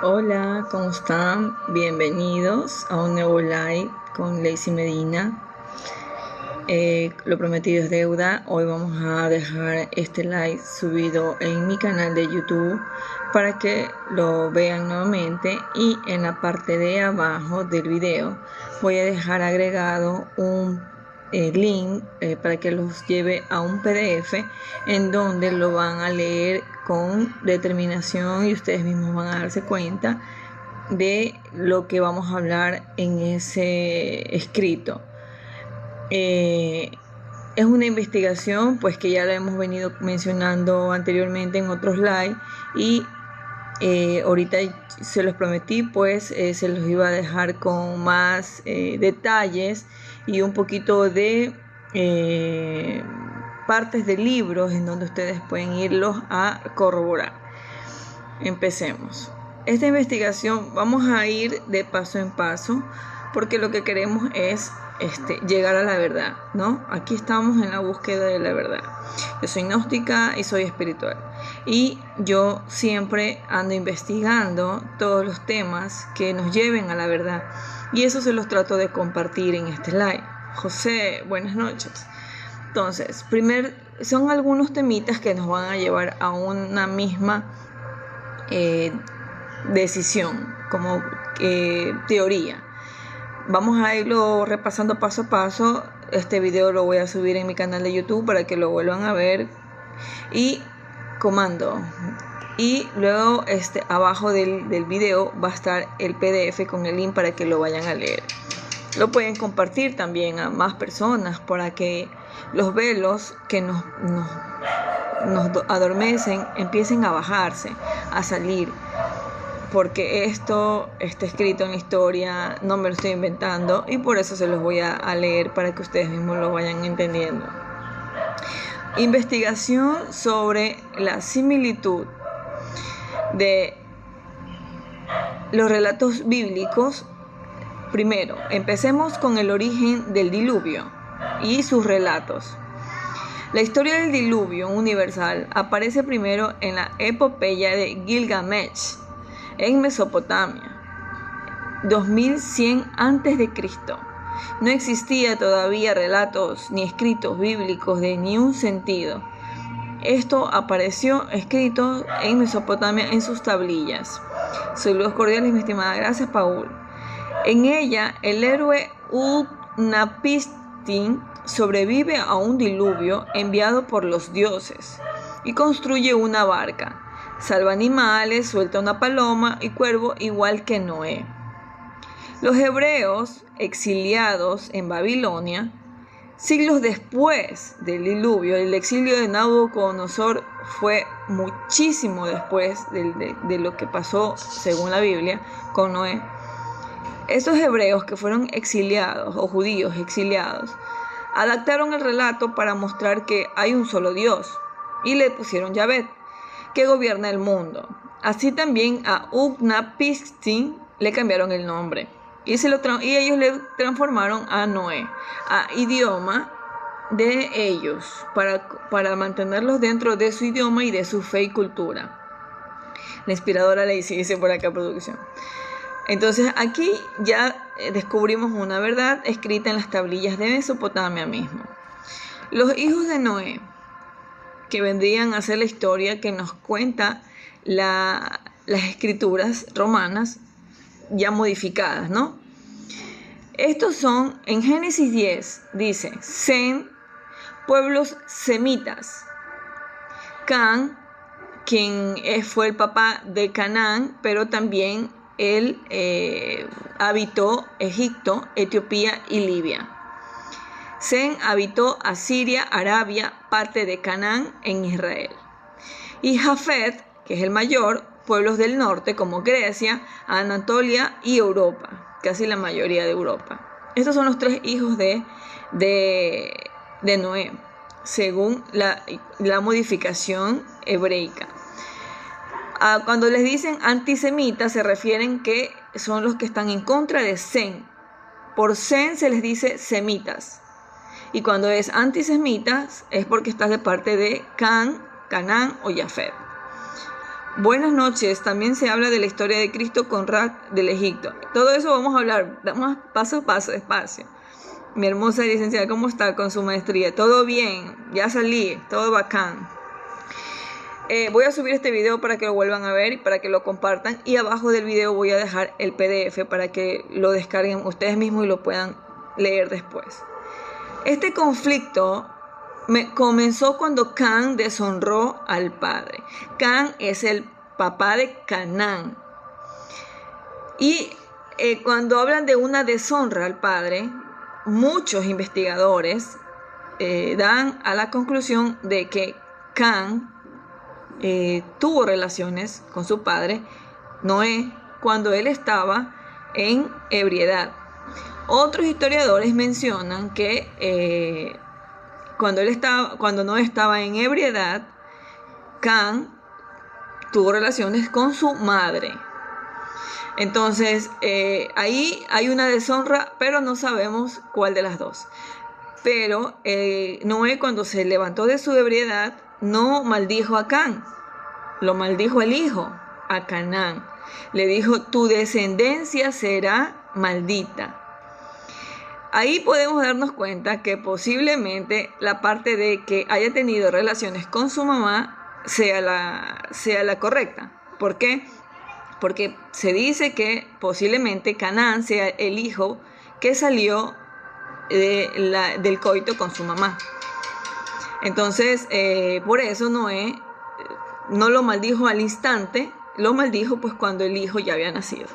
Hola, ¿cómo están? Bienvenidos a un nuevo live con Lacey Medina. Lo prometido es deuda. Hoy vamos a dejar este live subido en mi canal de YouTube para que lo vean nuevamente, y en la parte de abajo del video voy a dejar agregado un link para que los lleve a un PDF en donde lo van a leer con determinación y ustedes mismos van a darse cuenta de lo que vamos a hablar en ese escrito. Es una investigación pues que ya la hemos venido mencionando anteriormente en otros live, y ahorita se los prometí pues se los iba a dejar con más detalles y un poquito de partes de libros en donde ustedes pueden irlos a corroborar. Empecemos. Esta investigación vamos a ir de paso en paso porque lo que queremos es llegar a la verdad, ¿no? Aquí estamos en la búsqueda de la verdad. Yo soy gnóstica y soy espiritual, y yo siempre ando investigando todos los temas que nos lleven a la verdad, y eso se los trato de compartir en este live. José, buenas noches. Entonces, son algunos temitas que nos van a llevar a una misma decisión, como teoría. Vamos a irlo repasando paso a paso. Este video lo voy a subir en mi canal de YouTube para que lo vuelvan a ver y comando. Y luego abajo del video va a estar el PDF con el link para que lo vayan a leer. Lo pueden compartir también a más personas para que los velos que nos adormecen empiecen a bajarse, a salir, porque esto está escrito en la historia, no me lo estoy inventando, y por eso se los voy a leer para que ustedes mismos lo vayan entendiendo. Investigación sobre la similitud de los relatos bíblicos. Primero, empecemos con el origen del diluvio y sus relatos. La historia del diluvio universal aparece primero en la epopeya de Gilgamesh, en Mesopotamia, 2100 a.C. No existía todavía relatos ni escritos bíblicos de ningún sentido. Esto apareció escrito en Mesopotamia en sus tablillas. Saludos cordiales, mi estimada. Gracias, Paul. En ella, el héroe Utnapishtim sobrevive a un diluvio enviado por los dioses y construye una barca. Salva animales, suelta una paloma y cuervo igual que Noé. Los hebreos exiliados en Babilonia, siglos después del diluvio, el exilio de Nabucodonosor fue muchísimo después de lo que pasó, según la Biblia, con Noé. Estos hebreos que fueron exiliados, o judíos exiliados, adaptaron el relato para mostrar que hay un solo Dios, y le pusieron Yahvé, que gobierna el mundo. Así también a Utnapishtim le cambiaron el nombre, y ellos le transformaron a Noé, a idioma de ellos, para mantenerlos dentro de su idioma y de su fe y cultura. La inspiradora le dice por acá, producción. Entonces aquí ya descubrimos una verdad escrita en las tablillas de Mesopotamia mismo. Los hijos de Noé, que vendrían a ser la historia que nos cuenta las escrituras romanas ya modificadas, ¿no? Estos son, en Génesis 10, dice, Sem, pueblos semitas. Can, quien fue el papá de Canaán, pero también él habitó Egipto, Etiopía y Libia. Sem habitó Asiria, Arabia, parte de Canaán en Israel. Y Jafet, que es el mayor, pueblos del norte como Grecia, Anatolia y Europa, casi la mayoría de Europa. Estos son los tres hijos de Noé, según la modificación hebreica. Cuando les dicen antisemitas, se refieren que son los que están en contra de Sem. Por Sem se les dice semitas. Y cuando es antisemitas es porque estás de parte de Canaán o Jafet. Buenas noches. También se habla de la historia de Cristo con Ra del Egipto. Todo eso vamos a hablar. Vamos paso a paso, despacio. Mi hermosa licenciada, ¿cómo está con su maestría? Todo bien, ya salí, todo bacán. Voy a subir este video para que lo vuelvan a ver y para que lo compartan. Y abajo del video voy a dejar el PDF para que lo descarguen ustedes mismos y lo puedan leer después. Este conflicto comenzó cuando Cam deshonró al padre. Cam es el papá de Canaán. Y cuando hablan de una deshonra al padre, muchos investigadores dan a la conclusión de que Cam tuvo relaciones con su padre, Noé, cuando él estaba en ebriedad. Otros historiadores mencionan que cuando Noé estaba en ebriedad, Cam tuvo relaciones con su madre. Entonces, ahí hay una deshonra, pero no sabemos cuál de las dos. Pero Noé, cuando se levantó de su ebriedad, no maldijo a Cam, lo maldijo el hijo, a Canaán. Le dijo, tu descendencia será maldita. Ahí podemos darnos cuenta que posiblemente la parte de que haya tenido relaciones con su mamá sea la correcta. ¿Por qué? Porque se dice que posiblemente Canaán sea el hijo que salió del coito con su mamá. Entonces, por eso Noé no lo maldijo al instante, lo maldijo pues cuando el hijo ya había nacido.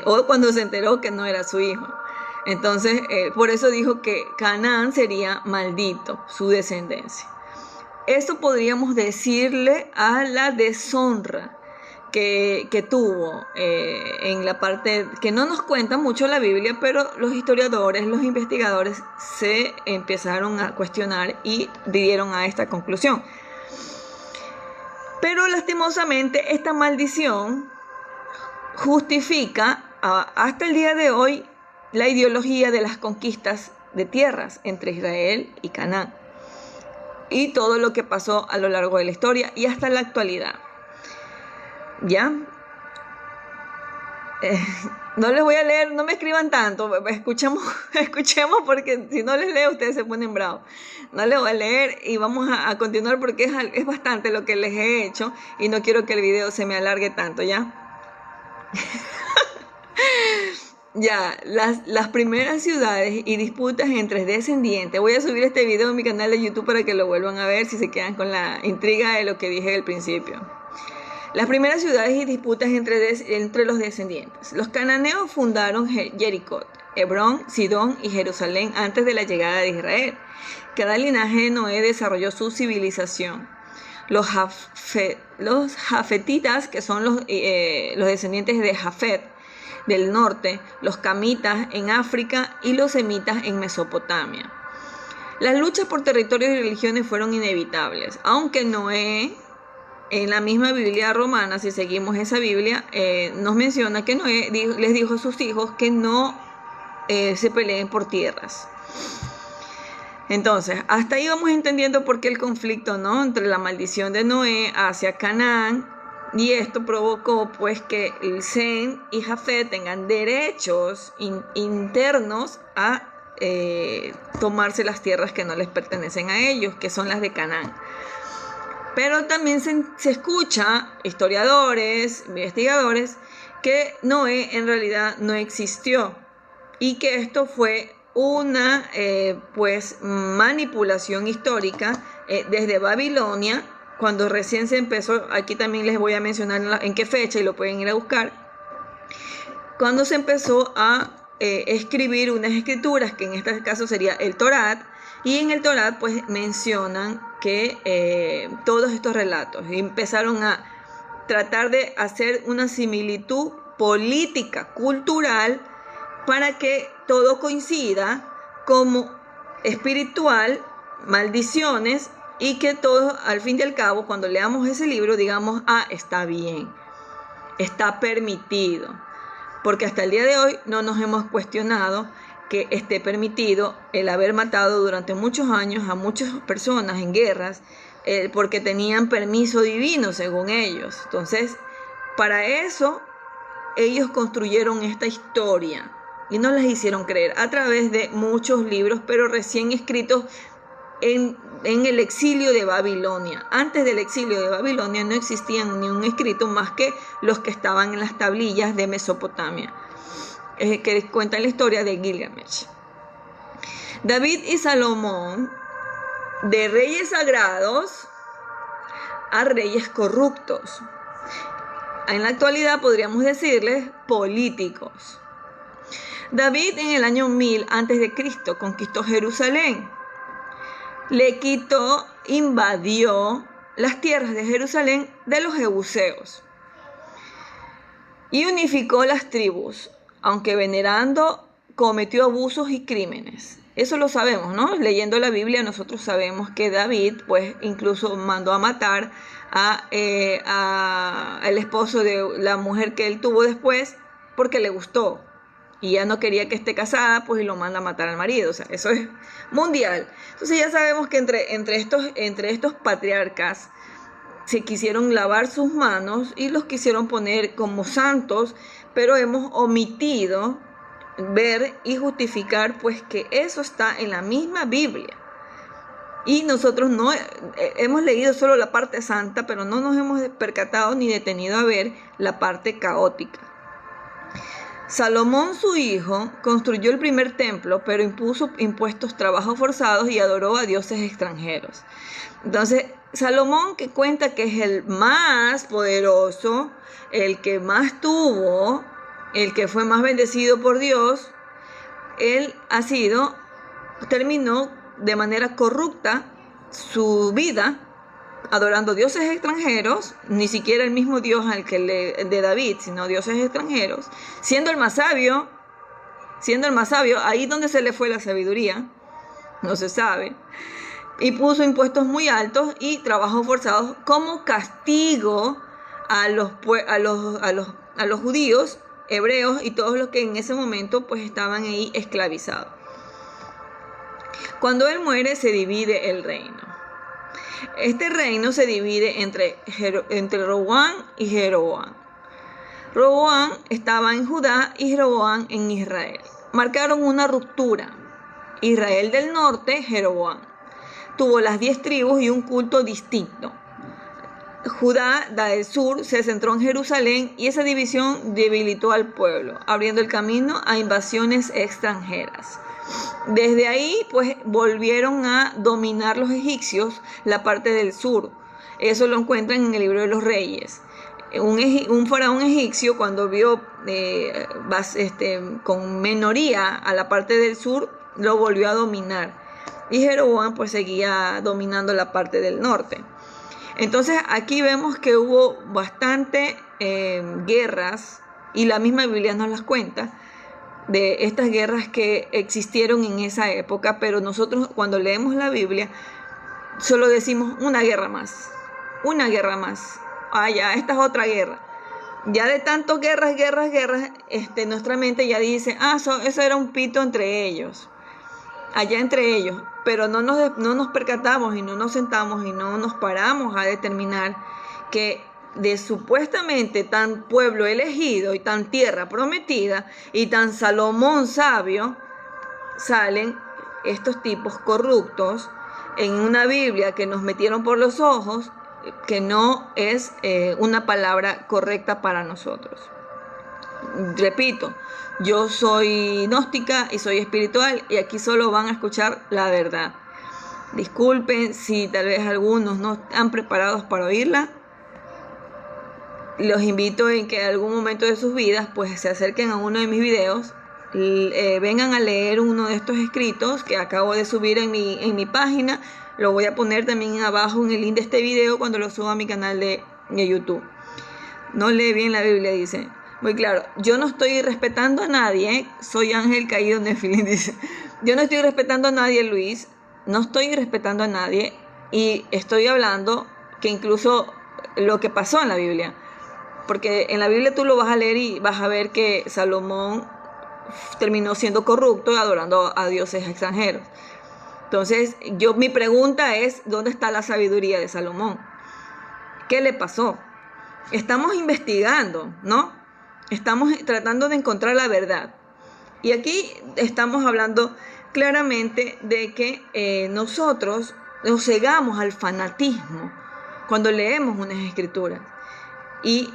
O cuando se enteró que no era su hijo. Entonces, por eso dijo que Canaán sería maldito, su descendencia. Esto podríamos decirle a la deshonra que tuvo en la parte que no nos cuenta mucho la Biblia, pero los historiadores, los investigadores se empezaron a cuestionar y dieron a esta conclusión. Pero lastimosamente esta maldición justifica hasta el día de hoy la ideología de las conquistas de tierras entre Israel y Canaán y todo lo que pasó a lo largo de la historia y hasta la actualidad. ¿Ya? No les voy a leer, no me escriban tanto, escuchemos porque si no les leo ustedes se ponen bravos. No les voy a leer y vamos a continuar porque es bastante lo que les he hecho y no quiero que el video se me alargue tanto, ¿ya? Ya, las primeras ciudades y disputas entre descendientes. Voy a subir este video en mi canal de YouTube para que lo vuelvan a ver si se quedan con la intriga de lo que dije al principio. Las primeras ciudades y disputas entre los descendientes. Los cananeos fundaron Jericó, Hebrón, Sidón y Jerusalén antes de la llegada de Israel. Cada linaje de Noé desarrolló su civilización. Los jafetitas, que son los descendientes de Jafet del norte, los camitas en África y los semitas en Mesopotamia. Las luchas por territorios y religiones fueron inevitables, aunque Noé, en la misma Biblia romana, si seguimos esa Biblia, nos menciona que Noé les dijo a sus hijos que no se peleen por tierras. Entonces, hasta ahí vamos entendiendo por qué el conflicto, ¿no?, entre la maldición de Noé hacia Canaán, y esto provocó pues que el Sem y Jafet tengan derechos internos a tomarse las tierras que no les pertenecen a ellos, que son las de Canaán. Pero también se escucha, historiadores, investigadores, que Noé en realidad no existió y que esto fue una manipulación histórica desde Babilonia, cuando recién se empezó. Aquí también les voy a mencionar en qué fecha y lo pueden ir a buscar. Cuando se empezó a escribir unas escrituras, que en este caso sería el Torat, y en el Torat pues mencionan que todos estos relatos empezaron a tratar de hacer una similitud política, cultural, para que todo coincida como espiritual, maldiciones, y que todos al fin y al cabo cuando leamos ese libro digamos, está bien, está permitido, porque hasta el día de hoy no nos hemos cuestionado que esté permitido el haber matado durante muchos años a muchas personas en guerras porque tenían permiso divino según ellos. Entonces, para eso ellos construyeron esta historia y nos las hicieron creer a través de muchos libros, pero recién escritos en el exilio de Babilonia. Antes del exilio de Babilonia no existían ni un escrito más que los que estaban en las tablillas de Mesopotamia, que cuentan la historia de Gilgamesh. David y Salomón, de reyes sagrados a reyes corruptos. En la actualidad podríamos decirles políticos. David en el año 1000 a.C. conquistó Jerusalén. Le quitó, invadió las tierras de Jerusalén de los jebuseos y unificó las tribus, aunque venerando cometió abusos y crímenes. Eso lo sabemos, ¿no? Leyendo la Biblia nosotros sabemos que David pues incluso mandó a matar al esposo de la mujer que él tuvo después porque le gustó y ya no quería que esté casada, pues y lo manda a matar al marido. O sea, eso es mundial. Entonces ya sabemos que entre estos patriarcas se quisieron lavar sus manos y los quisieron poner como santos, pero hemos omitido ver y justificar pues que eso está en la misma Biblia. Y nosotros no hemos leído solo la parte santa, pero no nos hemos percatado ni detenido a ver la parte caótica. Salomón, su hijo, construyó el primer templo, pero impuso impuestos, trabajos forzados y adoró a dioses extranjeros. Entonces, Salomón, que cuenta que es el más poderoso, el que más tuvo, el que fue más bendecido por Dios, él terminó de manera corrupta su vida adorando dioses extranjeros, ni siquiera el mismo Dios de David, sino dioses extranjeros, siendo el más sabio, ahí donde se le fue la sabiduría, no se sabe, y puso impuestos muy altos y trabajos forzados como castigo a los judíos, hebreos y todos los que en ese momento pues estaban ahí esclavizados. Cuando él muere se divide el reino. Este reino se divide entre Roboam y Jeroboam. Roboam estaba en Judá y Jeroboam en Israel. Marcaron una ruptura. Israel del norte, Jeroboam, tuvo las 10 tribus y un culto distinto. Judá del sur se centró en Jerusalén y esa división debilitó al pueblo, abriendo el camino a invasiones extranjeras. Desde ahí, pues, volvieron a dominar los egipcios la parte del sur. Eso lo encuentran en el libro de los Reyes. Un faraón egipcio, cuando vio con minoría a la parte del sur, lo volvió a dominar. Y Jeroboam, pues, seguía dominando la parte del norte. Entonces, aquí vemos que hubo bastante guerras, y la misma Biblia nos las cuenta, de estas guerras que existieron en esa época, pero nosotros cuando leemos la Biblia solo decimos una guerra más, ya, esta es otra guerra. Ya de tantas guerras, nuestra mente ya dice, eso era un pito entre ellos, allá entre ellos, pero no nos percatamos y no nos sentamos y no nos paramos a determinar que de supuestamente tan pueblo elegido y tan tierra prometida y tan Salomón sabio, salen estos tipos corruptos en una Biblia que nos metieron por los ojos, que no es una palabra correcta para nosotros. Repito, yo soy gnóstica y soy espiritual y aquí solo van a escuchar la verdad. Disculpen si tal vez algunos no están preparados para oírla. Los invito en que en algún momento de sus vidas pues se acerquen a uno de mis videos, vengan a leer uno de estos escritos que acabo de subir en mi página. Lo voy a poner también abajo en el link de este video cuando lo suba a mi canal de YouTube. No lee bien la Biblia, dice. Muy claro, yo no estoy respetando a nadie, soy ángel caído Nefilín, dice. Yo no estoy respetando a nadie, Luis, no estoy respetando a nadie y estoy hablando que incluso lo que pasó en la Biblia. Porque en la Biblia tú lo vas a leer y vas a ver que Salomón terminó siendo corrupto y adorando a dioses extranjeros. Entonces, mi pregunta es, ¿dónde está la sabiduría de Salomón? ¿Qué le pasó? Estamos investigando, ¿no? Estamos tratando de encontrar la verdad. Y aquí estamos hablando claramente de que nosotros nos cegamos al fanatismo cuando leemos unas escrituras. Y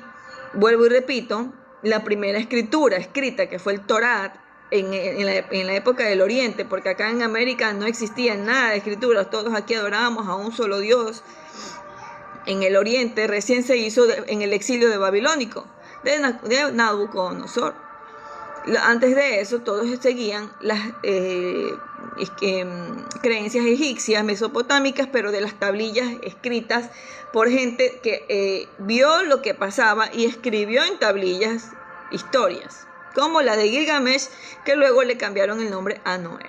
vuelvo y repito, la primera escritura escrita, que fue el Torá, en la época del Oriente, porque acá en América no existía nada de escrituras, todos aquí adorábamos a un solo Dios. En el Oriente recién se hizo en el exilio de babilónico, de Nabucodonosor. Antes de eso, todos seguían las creencias egipcias, mesopotámicas, pero de las tablillas escritas por gente que vio lo que pasaba y escribió en tablillas historias, como la de Gilgamesh, que luego le cambiaron el nombre a Noé.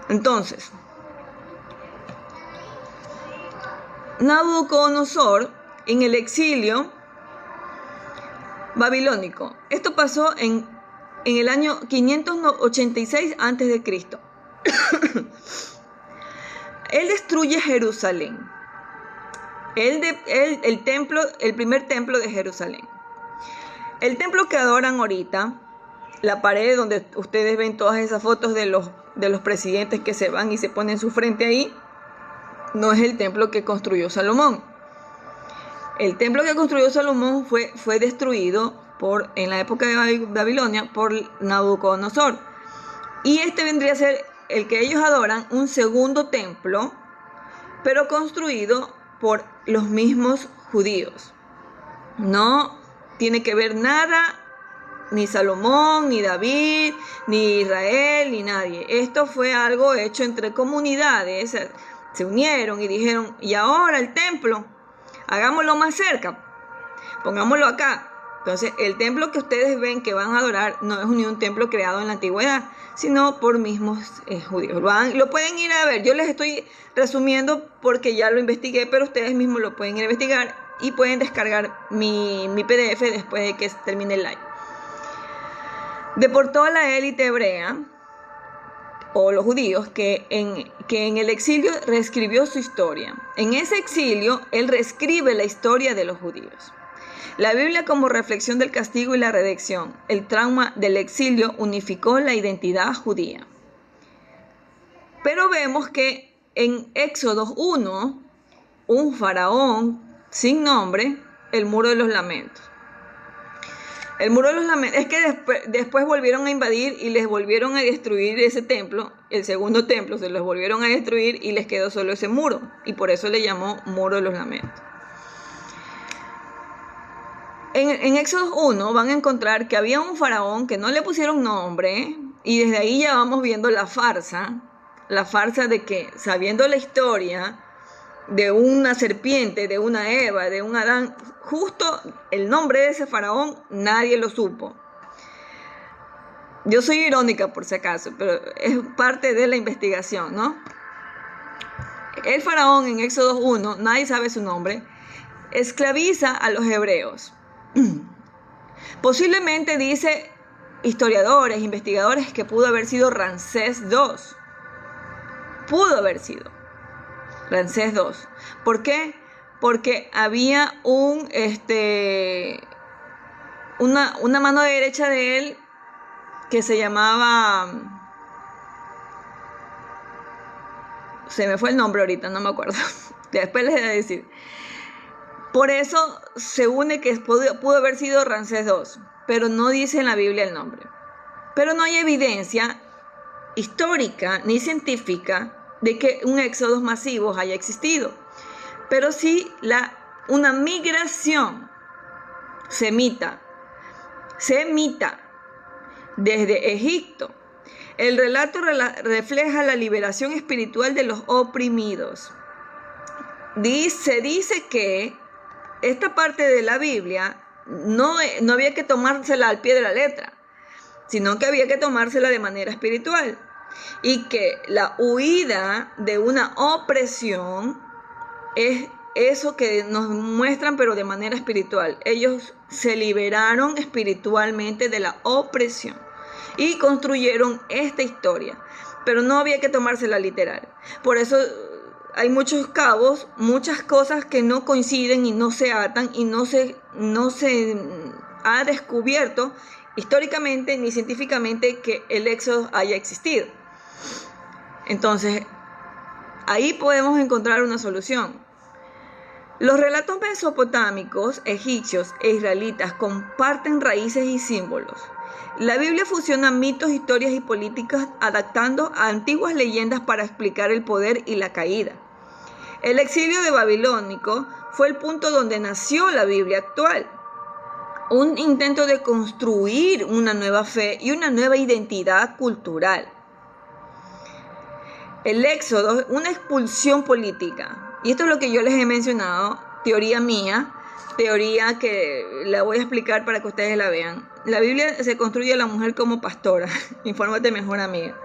Entonces, Nabucodonosor en el exilio babilónico. Esto pasó en el año 586 a.C. Él destruye Jerusalén. El primer templo de Jerusalén. El templo que adoran ahorita, la pared donde ustedes ven todas esas fotos de los presidentes que se van y se ponen su frente ahí, no es el templo que construyó Salomón. El templo que construyó Salomón fue destruido en la época de Babilonia por Nabucodonosor. Y este vendría a ser el que ellos adoran, un segundo templo, pero construido por los mismos judíos. No tiene que ver nada, ni Salomón, ni David, ni Israel, ni nadie. Esto fue algo hecho entre comunidades. Se unieron y dijeron, y ahora el templo, hagámoslo más cerca, pongámoslo acá. Entonces, el templo que ustedes ven que van a adorar no es ni un templo creado en la antigüedad, sino por mismos judíos. Lo pueden ir a ver. Yo les estoy resumiendo porque ya lo investigué, pero ustedes mismos lo pueden ir a investigar y pueden descargar mi PDF después de que termine el live. Deportó a la élite hebrea, o los judíos, que en el exilio reescribió su historia. En ese exilio, él reescribe la historia de los judíos. La Biblia, como reflexión del castigo y la redención, el trauma del exilio, unificó la identidad judía. Pero vemos que en Éxodo 1, un faraón sin nombre, el muro de los lamentos. El muro de los lamentos es que después volvieron a invadir y les volvieron a destruir ese templo, el segundo templo, se los volvieron a destruir y les quedó solo ese muro. Y por eso le llamó muro de los lamentos. En Éxodo 1 van a encontrar que había un faraón que no le pusieron nombre, y desde ahí ya vamos viendo la farsa de que, sabiendo la historia de una serpiente, de una Eva, de un Adán, justo el nombre de ese faraón nadie lo supo. Yo soy irónica por si acaso, pero es parte de la investigación, ¿no? El faraón en Éxodo 1, nadie sabe su nombre, esclaviza a los hebreos. Posiblemente dice historiadores, investigadores, que pudo haber sido Ramsés II. Pudo haber sido Ramsés II. ¿Por qué? Porque había una mano derecha de él que se llamaba, se me fue el nombre ahorita, no me acuerdo. Después les voy a decir. Por eso se une que pudo haber sido Ramsés II, pero no dice en la Biblia el nombre. Pero no hay evidencia histórica ni científica de que un éxodo masivo haya existido. Pero sí una migración semita desde Egipto. El relato refleja la liberación espiritual de los oprimidos. Se dice que esta parte de la Biblia no había que tomársela al pie de la letra, sino que había que tomársela de manera espiritual. Y que la huida de una opresión es eso que nos muestran, pero de manera espiritual. Ellos se liberaron espiritualmente de la opresión. y construyeron esta historia, pero no había que tomársela literal. Por eso hay muchos cabos, muchas cosas que no coinciden y no se atan y no se ha descubierto históricamente ni científicamente que el éxodo haya existido. Entonces, ahí podemos encontrar una solución. Los relatos mesopotámicos, egipcios e israelitas comparten raíces y símbolos. La Biblia fusiona mitos, historias y políticas adaptando a antiguas leyendas para explicar el poder y la caída. El exilio de babilónico fue el punto donde nació la Biblia actual. Un intento de construir una nueva fe y una nueva identidad cultural. El éxodo, una expulsión política. Y esto es lo que yo les he mencionado, teoría mía, teoría que la voy a explicar para que ustedes la vean. La Biblia se construye a la mujer como pastora. Infórmate mejor, amiga.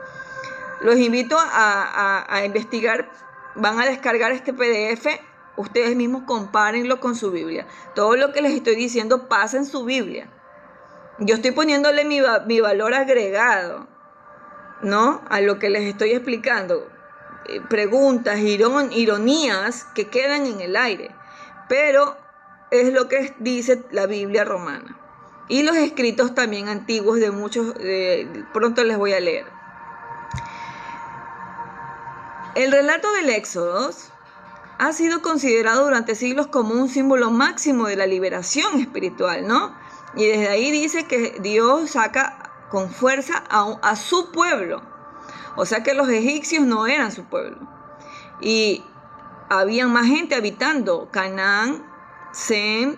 Los invito a investigar. Van a descargar este PDF. Ustedes mismos compárenlo con su Biblia. Todo lo que les estoy diciendo pasa en su Biblia. Yo estoy poniéndole mi valor agregado, ¿no? A lo que les estoy explicando. Preguntas, ironías que quedan en el aire. Pero es lo que dice la Biblia romana. Y los escritos también antiguos de muchos, pronto les voy a leer. El relato del Éxodo ha sido considerado durante siglos como un símbolo máximo de la liberación espiritual, ¿no? Y desde ahí dice que Dios saca con fuerza a su pueblo. O sea que los egipcios no eran su pueblo. Y había más gente habitando. Canaán, Sem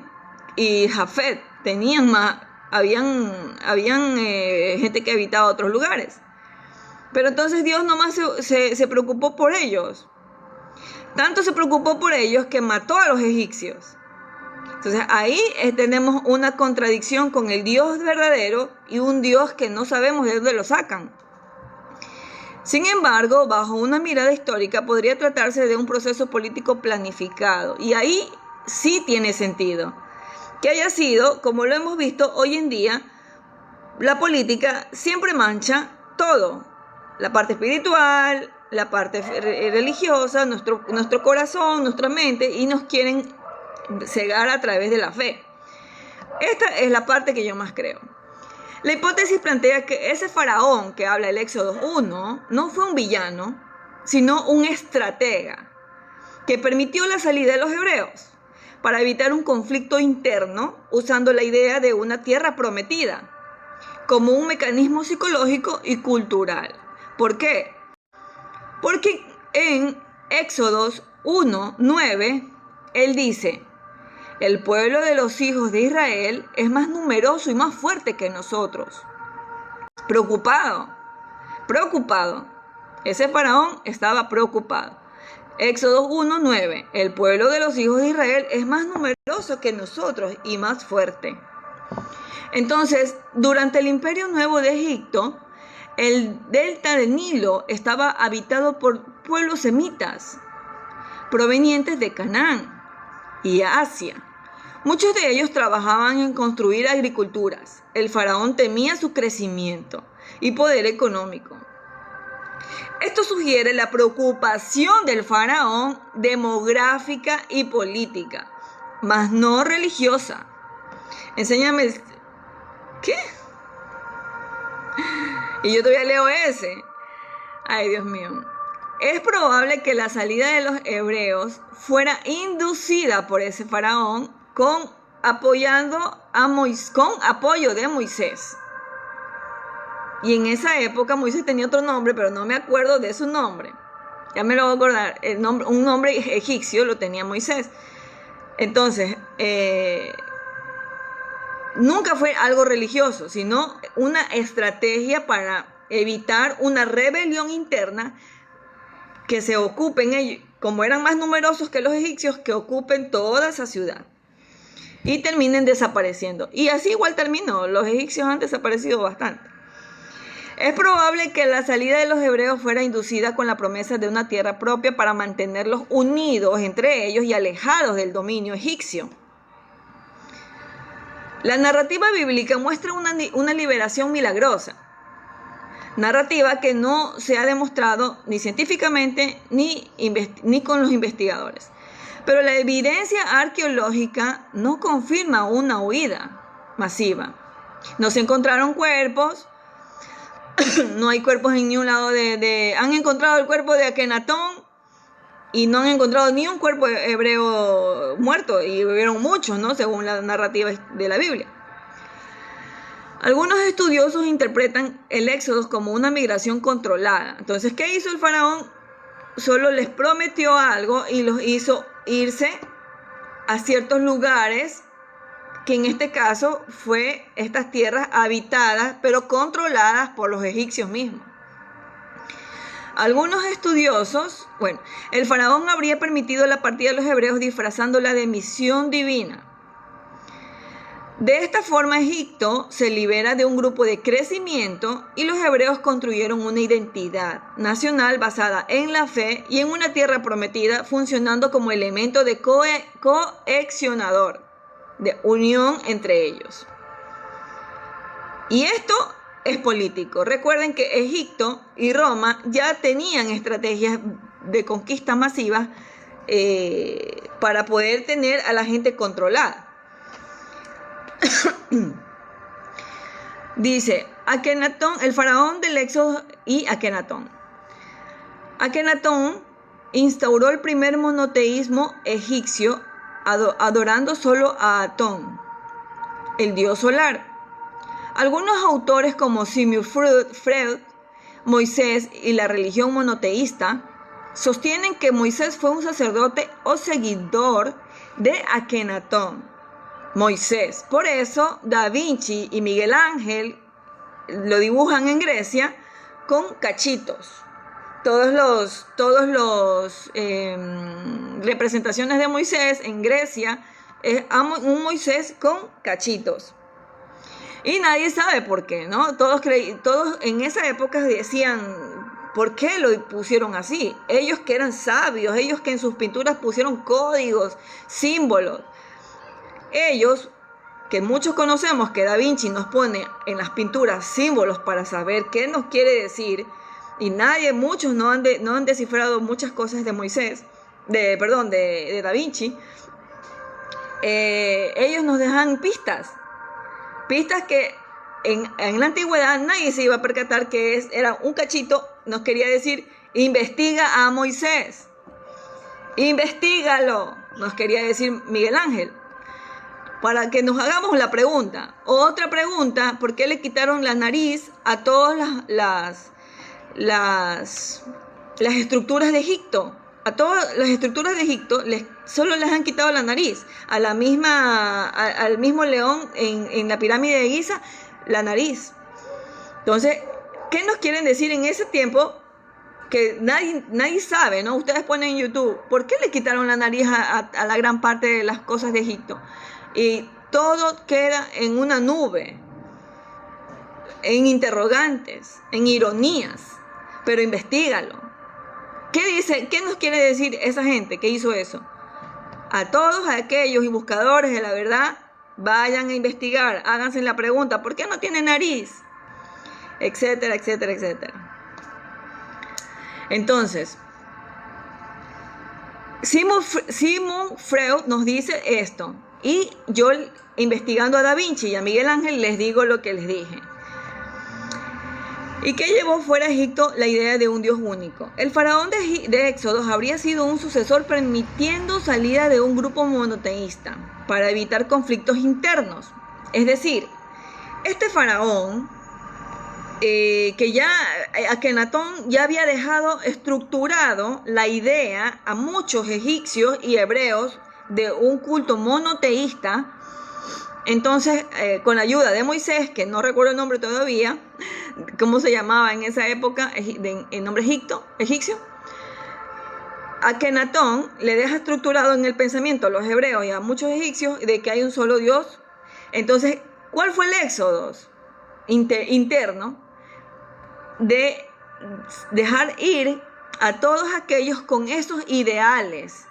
y Jafet habían gente que habitaba otros lugares. Pero entonces Dios nomás se preocupó por ellos. Tanto se preocupó por ellos que mató a los egipcios. Entonces ahí tenemos una contradicción con el Dios verdadero y un Dios que no sabemos de dónde lo sacan. Sin embargo, bajo una mirada histórica podría tratarse de un proceso político planificado. Y ahí sí tiene sentido. Que haya sido, como lo hemos visto hoy en día, la política siempre mancha todo. La parte espiritual, la parte religiosa, nuestro corazón, nuestra mente, y nos quieren cegar a través de la fe. Esta es la parte que yo más creo. La hipótesis plantea que ese faraón que habla el Éxodo 1 no fue un villano, sino un estratega que permitió la salida de los hebreos para evitar un conflicto interno usando la idea de una tierra prometida como un mecanismo psicológico y cultural. ¿Por qué? Porque en Éxodos 1:9 él dice: el pueblo de los hijos de Israel es más numeroso y más fuerte que nosotros. Preocupado. Ese faraón estaba preocupado. Éxodo 1:9. El pueblo de los hijos de Israel es más numeroso que nosotros y más fuerte. Entonces, durante el Imperio Nuevo de Egipto, el delta del Nilo estaba habitado por pueblos semitas, provenientes de Canaán y Asia. Muchos de ellos trabajaban en construir agriculturas. El faraón temía su crecimiento y poder económico. Esto sugiere la preocupación del faraón demográfica y política, mas no religiosa. Enséñame. ¿Qué? Y yo todavía leo ese. Ay, Dios mío. Es probable que la salida de los hebreos fuera inducida por ese faraón con apoyo de Moisés. Y en esa época Moisés tenía otro nombre, pero no me acuerdo de su nombre. Ya me lo voy a acordar. Un nombre egipcio lo tenía Moisés. Entonces, nunca fue algo religioso, sino una estrategia para evitar una rebelión interna, que se ocupen ellos, como eran más numerosos que los egipcios, que ocupen toda esa ciudad y terminen desapareciendo. Y así igual terminó. Los egipcios han desaparecido bastante. Es probable que la salida de los hebreos fuera inducida con la promesa de una tierra propia para mantenerlos unidos entre ellos y alejados del dominio egipcio. La narrativa bíblica muestra una liberación milagrosa. narrativa que no se ha demostrado ni científicamente ni con los investigadores. Pero la evidencia arqueológica no confirma una huida masiva. No se encontraron cuerpos, no hay cuerpos en ningún lado han encontrado el cuerpo de Akenatón y no han encontrado ni un cuerpo hebreo muerto, y hubieron muchos, ¿no? Según la narrativa de la Biblia. Algunos estudiosos interpretan el éxodo como una migración controlada. Entonces, ¿qué hizo el faraón? Solo les prometió algo y los hizo irse a ciertos lugares, que en este caso fue estas tierras habitadas, pero controladas por los egipcios mismos. Algunos estudiosos, el faraón habría permitido la partida de los hebreos disfrazándola de misión divina. De esta forma, Egipto se libera de un grupo de crecimiento y los hebreos construyeron una identidad nacional basada en la fe y en una tierra prometida, funcionando como elemento de cohesionador, de unión entre ellos. Y esto es político. Recuerden que Egipto y Roma ya tenían estrategias de conquista masivas para poder tener a la gente controlada. Dice Akenatón, el faraón del Éxodo y Akenatón. Akenatón instauró el primer monoteísmo egipcio, adorando solo a Atón, el dios solar. Algunos autores como Sigmund Freud, Moisés y la religión monoteísta sostienen que Moisés fue un sacerdote o seguidor de Akenatón. Moisés. Por eso Da Vinci y Miguel Ángel lo dibujan en Grecia con cachitos. Todos los representaciones de Moisés en Grecia es un Moisés con cachitos. Y nadie sabe por qué, ¿no? Todos en esa época decían, ¿por qué lo pusieron así? Ellos que eran sabios, ellos que en sus pinturas pusieron códigos, símbolos. Ellos, que muchos conocemos que Da Vinci nos pone en las pinturas símbolos para saber qué nos quiere decir, y muchos no han descifrado muchas cosas de de Da Vinci, ellos nos dejan pistas que en la antigüedad nadie se iba a percatar que era un cachito. Nos quería decir, investiga a Moisés, investígalo, nos quería decir Miguel Ángel. Para que nos hagamos la pregunta. Otra pregunta, ¿por qué le quitaron la nariz a todas las estructuras de Egipto? A todas las estructuras de Egipto solo les han quitado la nariz. Al mismo león en la pirámide de Giza, la nariz. Entonces, ¿qué nos quieren decir en ese tiempo? Que nadie sabe, ¿no? Ustedes ponen en YouTube, ¿por qué le quitaron la nariz a la gran parte de las cosas de Egipto? Y todo queda en una nube, en interrogantes, en ironías, pero investígalo. ¿Qué dice? ¿Qué nos quiere decir esa gente que hizo eso? A todos aquellos y buscadores de la verdad, vayan a investigar, háganse la pregunta, ¿por qué no tiene nariz? Etcétera, etcétera, etcétera. Entonces, Sigmund Freud nos dice esto. Y yo, investigando a Da Vinci y a Miguel Ángel, les digo lo que les dije. ¿Y qué llevó fuera de Egipto la idea de un Dios único? El faraón de Éxodo habría sido un sucesor permitiendo salida de un grupo monoteísta para evitar conflictos internos. Es decir, este faraón, Akenatón ya había dejado estructurado la idea a muchos egipcios y hebreos de un culto monoteísta. Entonces, con la ayuda de Moisés, que no recuerdo el nombre todavía, cómo se llamaba en esa época, el nombre egipcio, Akenatón le deja estructurado en el pensamiento a los hebreos y a muchos egipcios de que hay un solo Dios. Entonces, ¿cuál fue el éxodo interno? De dejar ir a todos aquellos con esos ideales.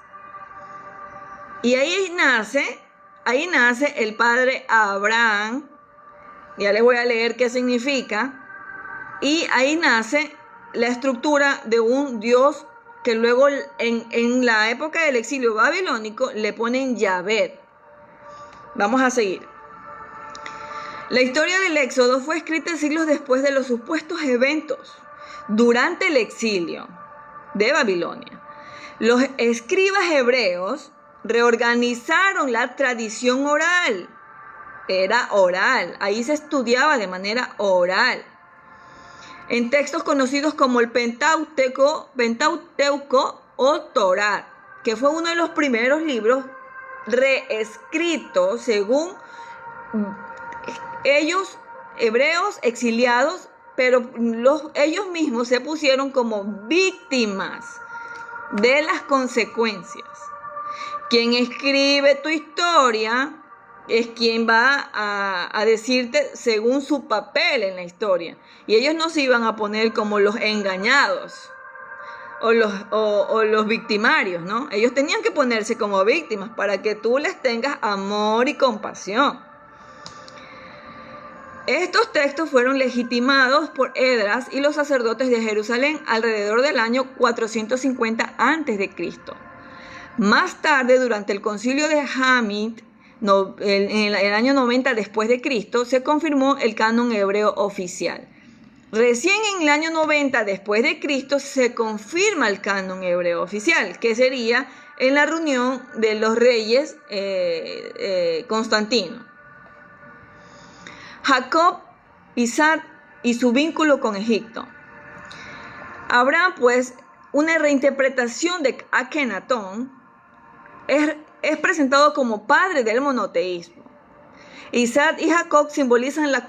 Y ahí nace el padre Abraham. Ya les voy a leer qué significa. Y ahí nace la estructura de un Dios que luego en la época del exilio babilónico le ponen Yahvé. Vamos a seguir. La historia del Éxodo fue escrita siglos después de los supuestos eventos durante el exilio de Babilonia. Los escribas hebreos reorganizaron la tradición oral. Era oral, ahí se estudiaba de manera oral. En textos conocidos como el Pentateuco o Torá, que fue uno de los primeros libros reescritos según ellos, hebreos exiliados, pero ellos mismos se pusieron como víctimas de las consecuencias. Quien escribe tu historia es quien va a decirte según su papel en la historia. Y ellos no se iban a poner como los engañados o los victimarios, ¿no? Ellos tenían que ponerse como víctimas para que tú les tengas amor y compasión. Estos textos fueron legitimados por Esdras y los sacerdotes de Jerusalén alrededor del año 450 a.C. Más tarde, durante el concilio de Hamid, en el año 90 después de Cristo, se confirmó el canon hebreo oficial. Recién en el año 90 después de Cristo se confirma el canon hebreo oficial, que sería en la reunión de los reyes Constantino. Jacob, Isaac y su vínculo con Egipto. Habrá pues una reinterpretación de Akenatón. Es presentado como padre del monoteísmo. Isaac y Jacob simbolizan la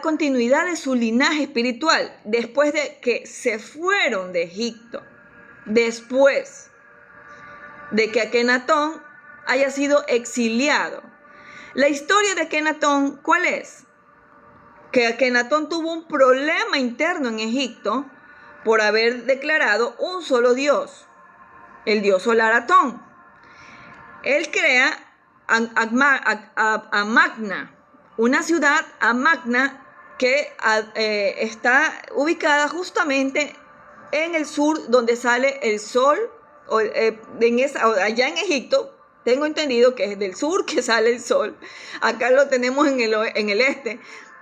continuidad de su linaje espiritual después de que se fueron de Egipto, después de que Akenatón haya sido exiliado. La historia de Akenatón, ¿cuál es? Que Akenatón tuvo un problema interno en Egipto por haber declarado un solo Dios, el dios solar Atón. Él crea Amagna, una ciudad Amagna que está ubicada justamente en el sur donde sale el sol, allá en Egipto. Tengo entendido que es del sur que sale el sol. Acá lo tenemos en el este,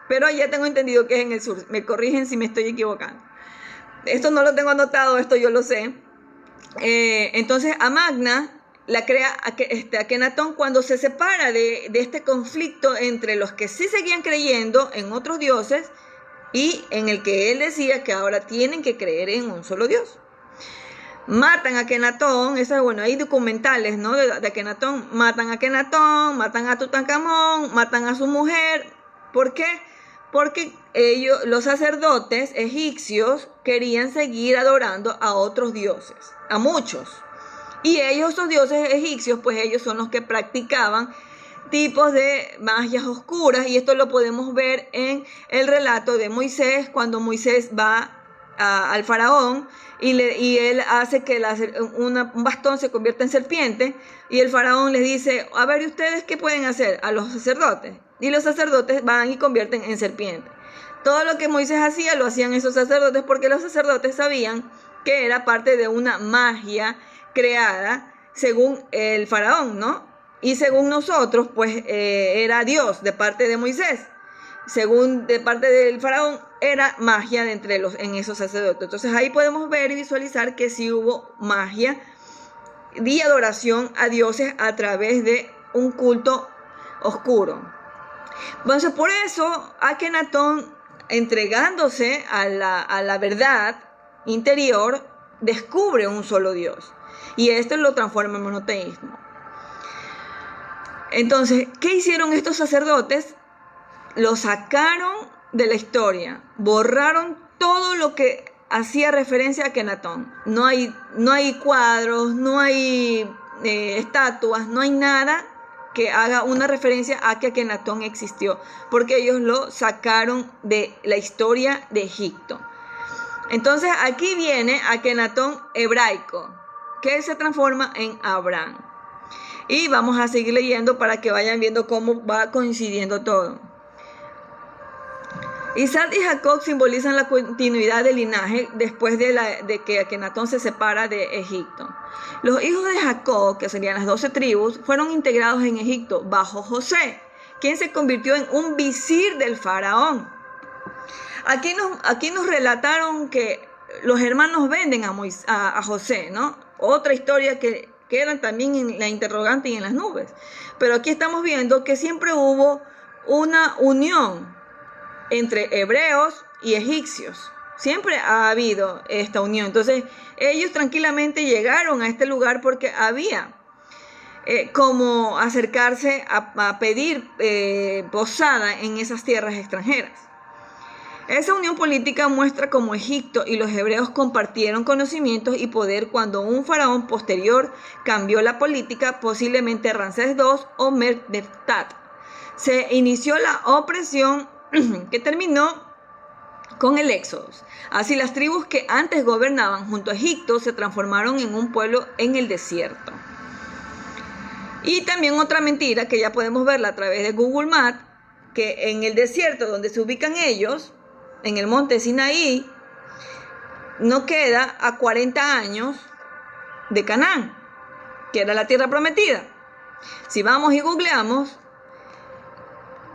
pero allá tengo entendido que es en el sur. Me corrigen si me estoy equivocando. Esto no lo tengo anotado, esto yo lo sé. Entonces Amagna la crea Akenatón cuando se separa de este conflicto entre los que sí seguían creyendo en otros dioses y en el que él decía que ahora tienen que creer en un solo Dios. Matan a Akenatón, hay documentales, ¿no? de Akenatón. Matan a Akenatón, matan a Tutankamón, matan a su mujer. ¿Por qué? Porque los sacerdotes egipcios querían seguir adorando a otros dioses, a muchos. Y esos dioses egipcios, pues ellos son los que practicaban tipos de magias oscuras. Y esto lo podemos ver en el relato de Moisés, cuando Moisés va al faraón y él hace que un bastón se convierta en serpiente. Y el faraón les dice, a ver, ¿ustedes qué pueden hacer? A los sacerdotes. Y los sacerdotes van y convierten en serpiente. Todo lo que Moisés hacía, lo hacían esos sacerdotes, porque los sacerdotes sabían que era parte de una magia creada según el faraón, ¿no? Y según nosotros, pues era Dios de parte de Moisés. Según de parte del faraón, era magia en esos sacerdotes. Entonces ahí podemos ver y visualizar que sí hubo magia y adoración a dioses a través de un culto oscuro. Entonces por eso Akenatón, entregándose a la verdad interior, descubre un solo Dios. Y esto lo transforma en monoteísmo. Entonces, ¿qué hicieron estos sacerdotes? Lo sacaron de la historia, borraron todo lo que hacía referencia a Akenatón. No hay cuadros, no hay estatuas, no hay nada que haga una referencia a que Akenatón existió, porque ellos lo sacaron de la historia de Egipto. Entonces aquí viene Akenatón hebraico, que se transforma en Abraham. Y vamos a seguir leyendo para que vayan viendo cómo va coincidiendo todo. Isaac y Jacob simbolizan la continuidad del linaje después de que Akenatón se separa de Egipto. Los hijos de Jacob, que serían las 12 tribus, fueron integrados en Egipto bajo José, quien se convirtió en un visir del faraón. Aquí nos relataron que los hermanos venden a José, ¿no? Otra historia que queda también en la interrogante y en las nubes. Pero aquí estamos viendo que siempre hubo una unión entre hebreos y egipcios. Siempre ha habido esta unión. Entonces, ellos tranquilamente llegaron a este lugar porque había como acercarse a pedir posada en esas tierras extranjeras. Esa unión política muestra cómo Egipto y los hebreos compartieron conocimientos y poder cuando un faraón posterior cambió la política, posiblemente Ramsés II o Merneptah. Se inició la opresión que terminó con el éxodo. Así las tribus que antes gobernaban junto a Egipto se transformaron en un pueblo en el desierto. Y también otra mentira que ya podemos verla a través de Google Maps, que en el desierto donde se ubican ellos, en el monte Sinaí, no queda a 40 años de Canaán, que era la tierra prometida. Si vamos y googleamos,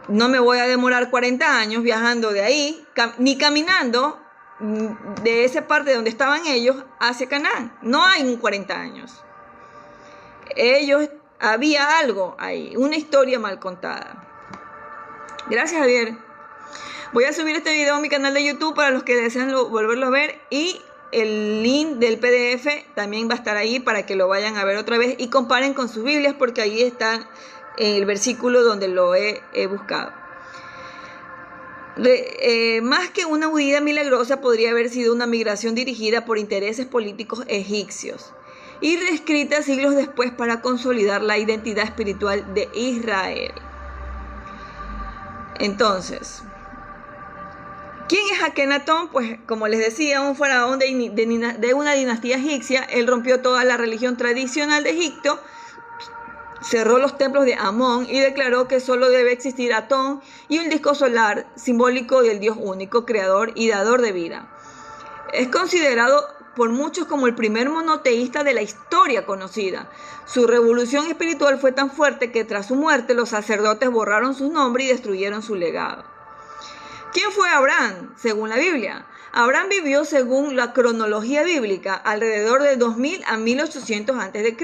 no me voy a demorar 40 años viajando de ahí, ni caminando de esa parte donde estaban ellos hacia Canaán. No hay un 40 años. Había algo ahí, una historia mal contada. Gracias, Javier. Voy a subir este video a mi canal de YouTube para los que desean volverlo a ver, y el link del PDF también va a estar ahí para que lo vayan a ver otra vez y comparen con sus Biblias, porque ahí está el versículo donde lo he buscado. Más que una huida milagrosa, podría haber sido una migración dirigida por intereses políticos egipcios y reescrita siglos después para consolidar la identidad espiritual de Israel. Entonces, ¿quién es Akenatón? Pues, como les decía, un faraón de una dinastía egipcia. Él rompió toda la religión tradicional de Egipto, cerró los templos de Amón y declaró que solo debe existir Atón y un disco solar, simbólico del Dios único, creador y dador de vida. Es considerado por muchos como el primer monoteísta de la historia conocida. Su revolución espiritual fue tan fuerte que tras su muerte los sacerdotes borraron su nombre y destruyeron su legado. ¿Quién fue Abraham? Según la Biblia, Abraham vivió, según la cronología bíblica, alrededor de 2000 a 1800 a.C.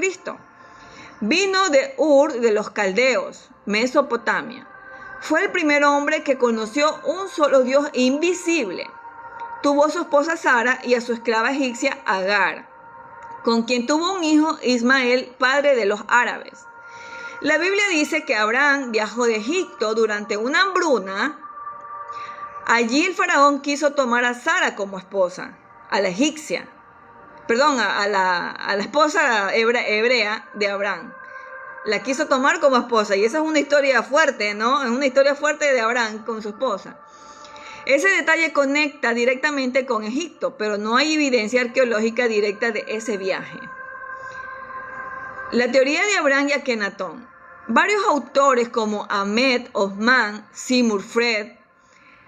Vino de Ur de los Caldeos, Mesopotamia. Fue el primer hombre que conoció un solo Dios invisible. Tuvo a su esposa Sara y a su esclava egipcia Agar, con quien tuvo un hijo, Ismael, padre de los árabes. La Biblia dice que Abraham viajó de Egipto durante una hambruna. Allí el faraón quiso tomar a Sara como esposa, a la egipcia. A la esposa hebrea de Abraham. La quiso tomar como esposa, y esa es una historia fuerte, ¿no? Es una historia fuerte de Abraham con su esposa. Ese detalle conecta directamente con Egipto, pero no hay evidencia arqueológica directa de ese viaje. La teoría de Abraham y Akenatón. Varios autores como Ahmed Osman, Seymour Fred,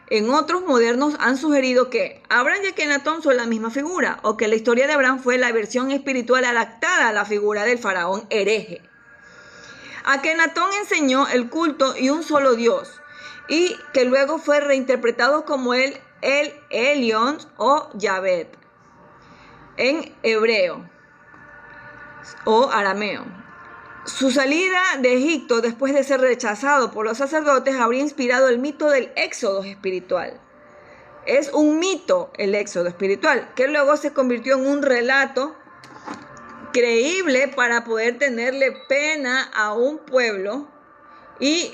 en otros modernos han sugerido que Abraham y Akenatón son la misma figura, o que la historia de Abraham fue la versión espiritual adaptada a la figura del faraón hereje. Akenatón enseñó el culto y un solo Dios, y que luego fue reinterpretado como el Elión o Yahvé en hebreo o arameo. Su salida de Egipto después de ser rechazado por los sacerdotes habría inspirado el mito del éxodo espiritual. Es un mito el éxodo espiritual, que luego se convirtió en un relato creíble para poder tenerle pena a un pueblo y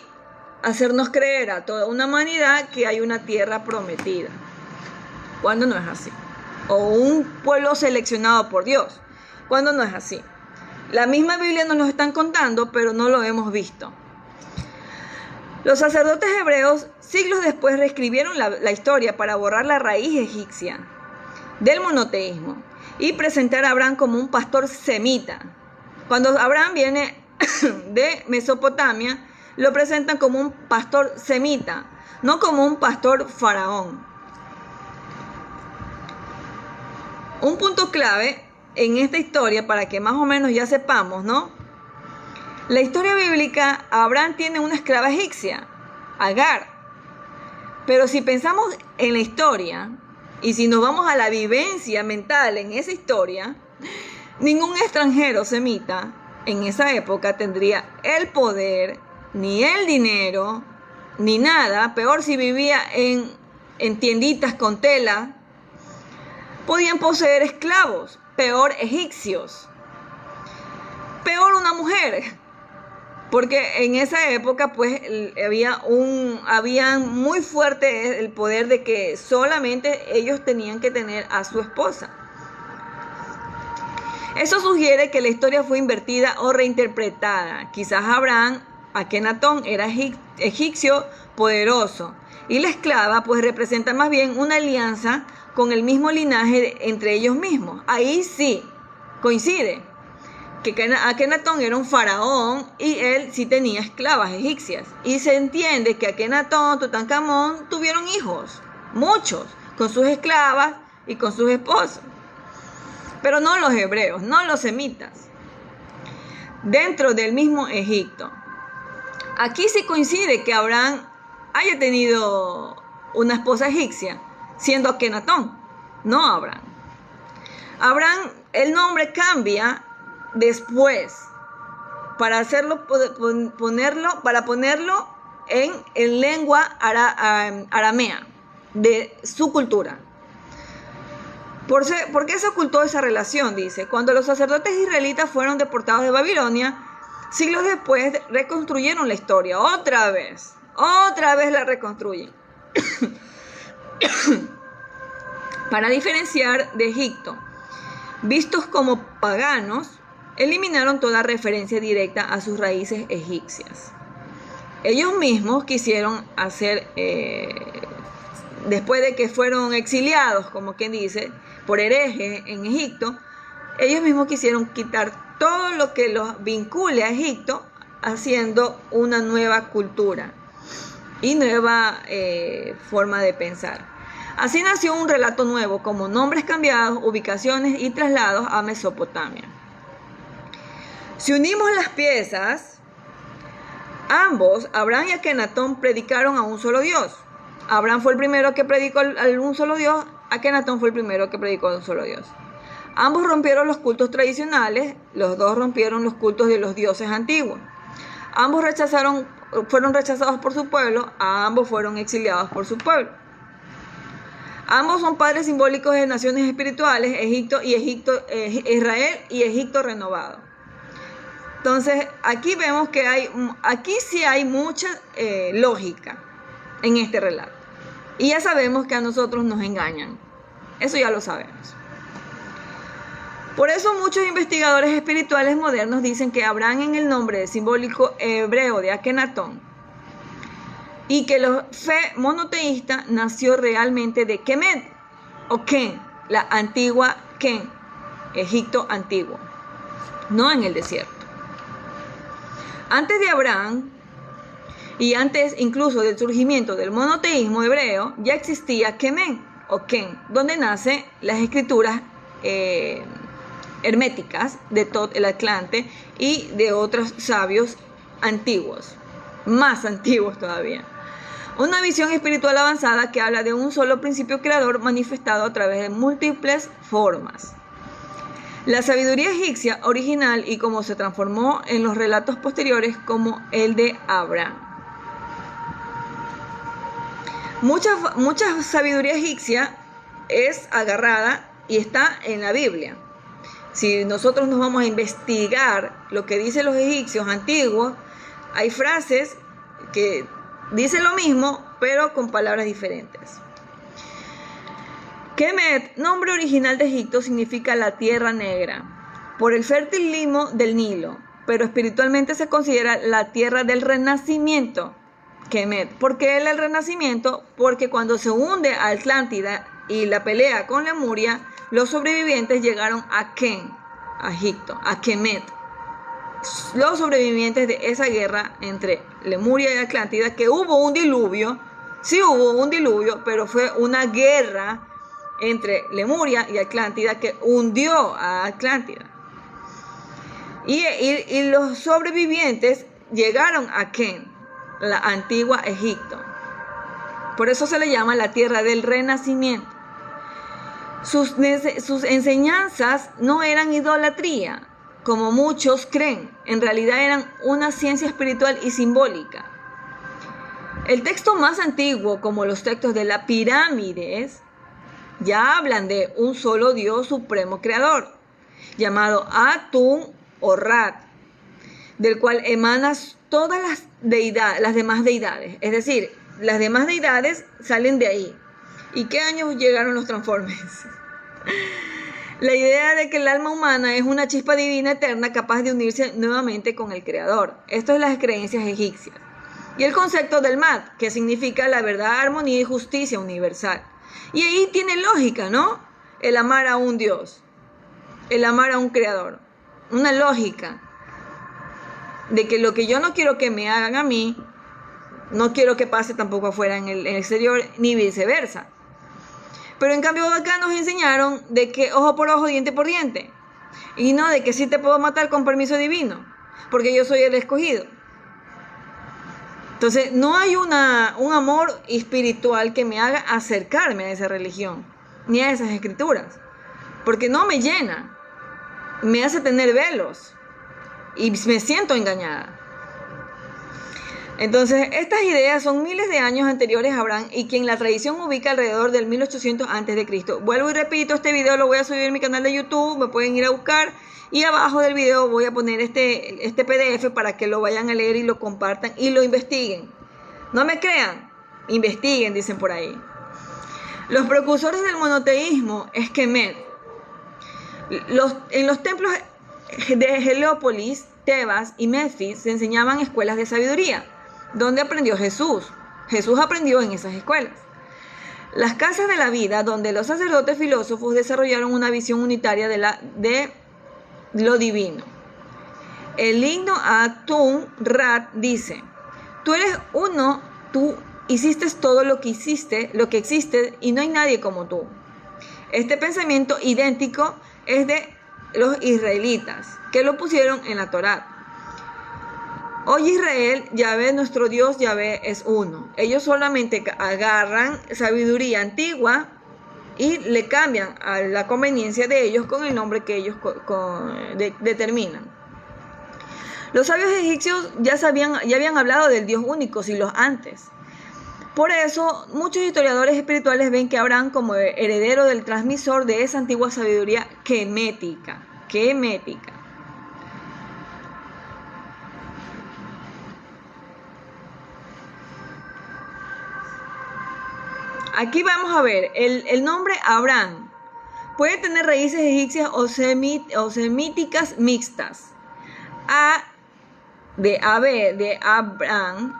hacernos creer a toda una humanidad que hay una tierra prometida, cuando no es así. O un pueblo seleccionado por Dios, cuando no es así. La misma Biblia nos lo están contando, pero no lo hemos visto. Los sacerdotes hebreos, siglos después, reescribieron la historia para borrar la raíz egipcia del monoteísmo y presentar a Abraham como un pastor semita. Cuando Abraham viene de Mesopotamia, lo presentan como un pastor semita. no como un pastor faraón. Un punto clave en esta historia, para que más o menos ya sepamos, ¿no? La historia bíblica, Abraham tiene una esclava egipcia, Agar. Pero si pensamos en la historia y si nos vamos a la vivencia mental en esa historia, ningún extranjero semita en esa época tendría el poder, ni el dinero, ni nada. Peor si vivía en tienditas con tela. Podían poseer esclavos, peor egipcios. Peor una mujer. Porque en esa época pues había muy fuerte el poder de que solamente ellos tenían que tener a su esposa. Eso sugiere que la historia fue invertida o reinterpretada. Quizás Abraham, Akenatón, era egipcio poderoso y la esclava pues representa más bien una alianza con el mismo linaje entre ellos mismos. Ahí sí coincide que Akenatón era un faraón y él sí tenía esclavas egipcias. Y se entiende que Akenatón, Tutankamón tuvieron hijos, muchos, con sus esclavas y con sus esposos. Pero no los hebreos, no los semitas, dentro del mismo Egipto. Aquí sí coincide que Abraham haya tenido una esposa egipcia, siendo Akenatón, no Abraham. Abraham, el nombre cambia después para ponerlo en lengua aramea de su cultura. ¿Por qué se ocultó esa relación? Dice, cuando los sacerdotes israelitas fueron deportados de Babilonia, siglos después reconstruyeron la historia, otra vez la reconstruyen. Para diferenciar de Egipto, vistos como paganos, eliminaron toda referencia directa a sus raíces egipcias. Ellos mismos quisieron hacer, después de que fueron exiliados, como quien dice, por herejes en Egipto, ellos mismos quisieron quitar todo lo que los vincule a Egipto, haciendo una nueva cultura y nueva forma de pensar. Así nació un relato nuevo, como nombres cambiados, ubicaciones y traslados a Mesopotamia. Si unimos las piezas, ambos, Abraham y Akenatón, predicaron a un solo Dios. Abraham fue el primero que predicó a un solo Dios, Akenatón fue el primero que predicó a un solo Dios. Ambos rompieron los cultos tradicionales, los dos rompieron los cultos de los dioses antiguos. Ambos fueron rechazados por su pueblo, ambos fueron exiliados por su pueblo. Ambos son padres simbólicos de naciones espirituales, Israel y Egipto renovado. Entonces, aquí vemos que aquí sí hay mucha lógica en este relato. Y ya sabemos que a nosotros nos engañan. Eso ya lo sabemos. Por eso muchos investigadores espirituales modernos dicen que Abraham en el nombre simbólico hebreo de Akenatón y que la fe monoteísta nació realmente de Kemet o Ken, la antigua Ken, Egipto antiguo, no en el desierto. Antes de Abraham y antes incluso del surgimiento del monoteísmo hebreo, ya existía Kemet o Ken, donde nacen las escrituras herméticas de todo el Atlante y de otros sabios antiguos, más antiguos todavía. Una visión espiritual avanzada que habla de un solo principio creador manifestado a través de múltiples formas. La sabiduría egipcia original y cómo se transformó en los relatos posteriores como el de Abraham. Mucha sabiduría egipcia es agarrada y está en la Biblia. Si nosotros nos vamos a investigar lo que dicen los egipcios antiguos, hay frases que dicen lo mismo, pero con palabras diferentes. Kemet, nombre original de Egipto, significa la tierra negra, por el fértil limo del Nilo, pero espiritualmente se considera la tierra del renacimiento. Kemet, ¿por qué el renacimiento? Porque cuando se hunde a Atlántida y la pelea con Lemuria, los sobrevivientes llegaron a Ken, a Egipto, a Kemet. Los sobrevivientes de esa guerra entre Lemuria y Atlántida, que hubo un diluvio Sí hubo un diluvio, pero fue una guerra entre Lemuria y Atlántida que hundió a Atlántida. Y los sobrevivientes llegaron a Ken, la antigua Egipto. Por eso se le llama la tierra del renacimiento. Sus enseñanzas no eran idolatría, como muchos creen. En realidad eran una ciencia espiritual y simbólica. El texto más antiguo, como los textos de las pirámides, ya hablan de un solo Dios supremo creador, llamado Atún o Rat, del cual emanan todas las demás deidades. Es decir, las demás deidades salen de ahí. ¿Y qué años llegaron los transformes? La idea de que el alma humana es una chispa divina eterna capaz de unirse nuevamente con el Creador. Esto es las creencias egipcias. Y el concepto del Mat, que significa la verdad, armonía y justicia universal. Y ahí tiene lógica, ¿no? El amar a un Dios, el amar a un Creador. Una lógica de que lo que yo no quiero que me hagan a mí, no quiero que pase tampoco afuera en el exterior, ni viceversa. Pero en cambio acá nos enseñaron de que ojo por ojo, diente por diente. Y no de que sí te puedo matar con permiso divino, porque yo soy el escogido. Entonces no hay un amor espiritual que me haga acercarme a esa religión, ni a esas escrituras. Porque no me llena, me hace tener velos y me siento engañada. Entonces, estas ideas son miles de años anteriores a Abraham y quien la tradición ubica alrededor del 1800 a.C. Vuelvo y repito, este video lo voy a subir en mi canal de YouTube, me pueden ir a buscar y abajo del video voy a poner este PDF para que lo vayan a leer y lo compartan y lo investiguen. No me crean, investiguen, dicen por ahí. Los precursores del monoteísmo es Kemet. En los templos de Heliópolis, Tebas y Memphis se enseñaban escuelas de sabiduría. ¿Dónde aprendió Jesús? Jesús aprendió en esas escuelas. Las casas de la vida, donde los sacerdotes filósofos desarrollaron una visión unitaria de lo divino. El himno a Atún Rat dice: tú eres uno, tú hiciste todo lo que existe y no hay nadie como tú. Este pensamiento idéntico es de los israelitas, que lo pusieron en la Torá. Oye Israel, Yahvé, nuestro Dios Yahvé es uno. Ellos solamente agarran sabiduría antigua y le cambian a la conveniencia de ellos con el nombre que ellos determinan. Los sabios egipcios ya habían hablado del Dios único siglos antes. Por eso, muchos historiadores espirituales ven que Abraham como heredero del transmisor de esa antigua sabiduría kemética. Aquí vamos a ver, el nombre Abraham puede tener raíces egipcias o semíticas mixtas. A de Abe, de Abraham,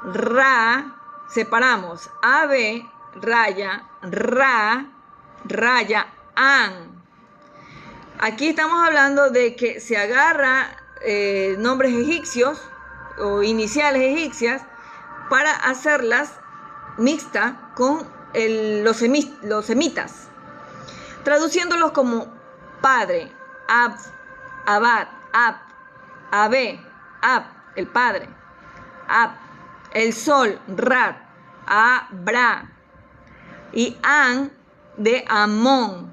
Ra, separamos, Abe, raya, Ra, raya, An. Aquí estamos hablando de que se agarra nombres egipcios o iniciales egipcias para hacerlas mixta con los semitas, traduciéndolos como padre, Ab, Abad, Ab, Abe, Ab, el padre, Ab, el sol, Rat, Abra, y An de Amón,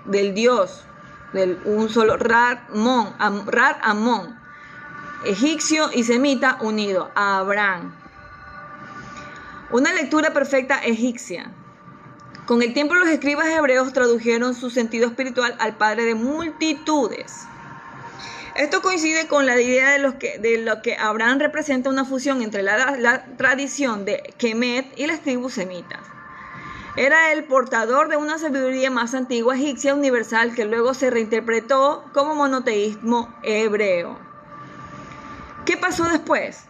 del dios, del un solo Rat-Amón, egipcio y semita unido, Abraham. Una lectura perfecta egipcia. Con el tiempo los escribas hebreos tradujeron su sentido espiritual al Padre de multitudes. Esto coincide con la idea de lo que Abraham representa una fusión entre la tradición de Kemet y las tribus semitas. Era el portador de una sabiduría más antigua egipcia universal que luego se reinterpretó como monoteísmo hebreo. ¿Qué pasó después?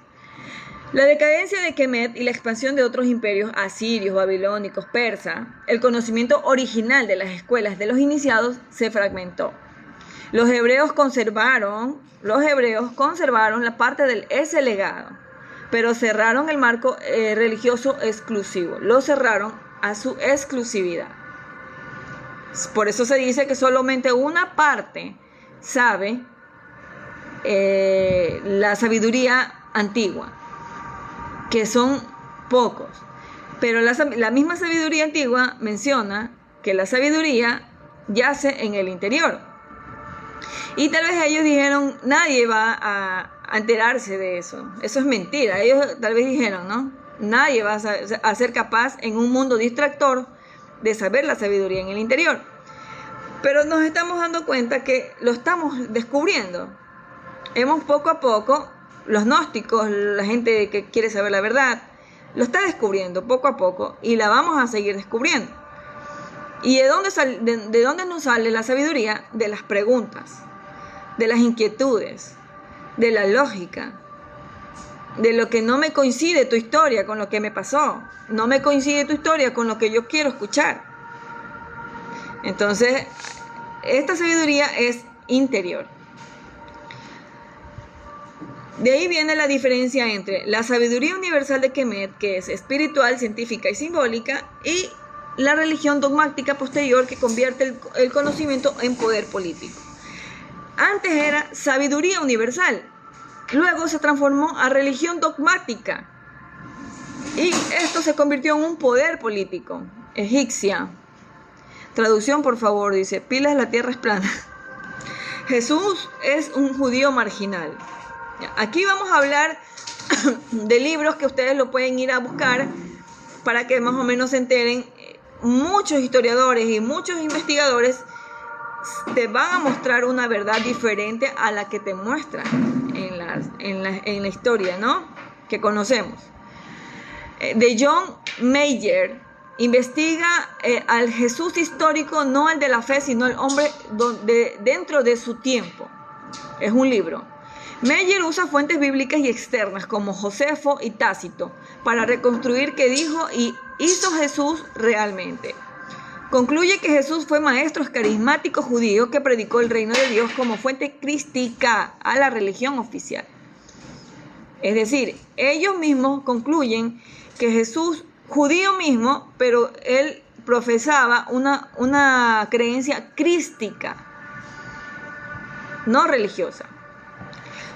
La decadencia de Kemet y la expansión de otros imperios asirios, babilónicos, persas, el conocimiento original de las escuelas de los iniciados se fragmentó. Los hebreos conservaron la parte de ese legado, pero cerraron el marco religioso exclusivo. Lo cerraron a su exclusividad. Por eso se dice que solamente una parte sabe la sabiduría antigua, que son pocos. Pero la misma sabiduría antigua menciona que la sabiduría yace en el interior. Y tal vez ellos dijeron, nadie va a enterarse de eso. Eso es mentira. Ellos tal vez dijeron, ¿no? Nadie va a ser capaz en un mundo distractor de saber la sabiduría en el interior. Pero nos estamos dando cuenta que lo estamos descubriendo. Hemos poco a poco, los gnósticos, la gente que quiere saber la verdad, lo está descubriendo poco a poco y la vamos a seguir descubriendo. ¿Y de dónde nos sale la sabiduría? De las preguntas, de las inquietudes, de la lógica, de lo que no me coincide tu historia con lo que me pasó, no me coincide tu historia con lo que yo quiero escuchar. Entonces, esta sabiduría es interior. De ahí viene la diferencia entre la sabiduría universal de Kemet, que es espiritual, científica y simbólica, y la religión dogmática posterior, que convierte el conocimiento en poder político. Antes era sabiduría universal, luego se transformó a religión dogmática, y esto se convirtió en un poder político. Egipcia. Traducción, por favor, dice, pilas, la tierra es plana. Jesús es un judío marginal. Aquí vamos a hablar de libros que ustedes lo pueden ir a buscar para que más o menos se enteren. Muchos historiadores y muchos investigadores te van a mostrar una verdad diferente a la que te muestran en la historia, ¿no? Que conocemos. De John Mayer investiga al Jesús histórico, no el de la fe, sino el hombre dentro de su tiempo. Es un libro. Mayer usa fuentes bíblicas y externas como Josefo y Tácito para reconstruir qué dijo y hizo Jesús realmente. Concluye que Jesús fue maestro carismático judío que predicó el reino de Dios como fuente crística a la religión oficial. Es decir, ellos mismos concluyen que Jesús, judío mismo, pero él profesaba una creencia crística, no religiosa.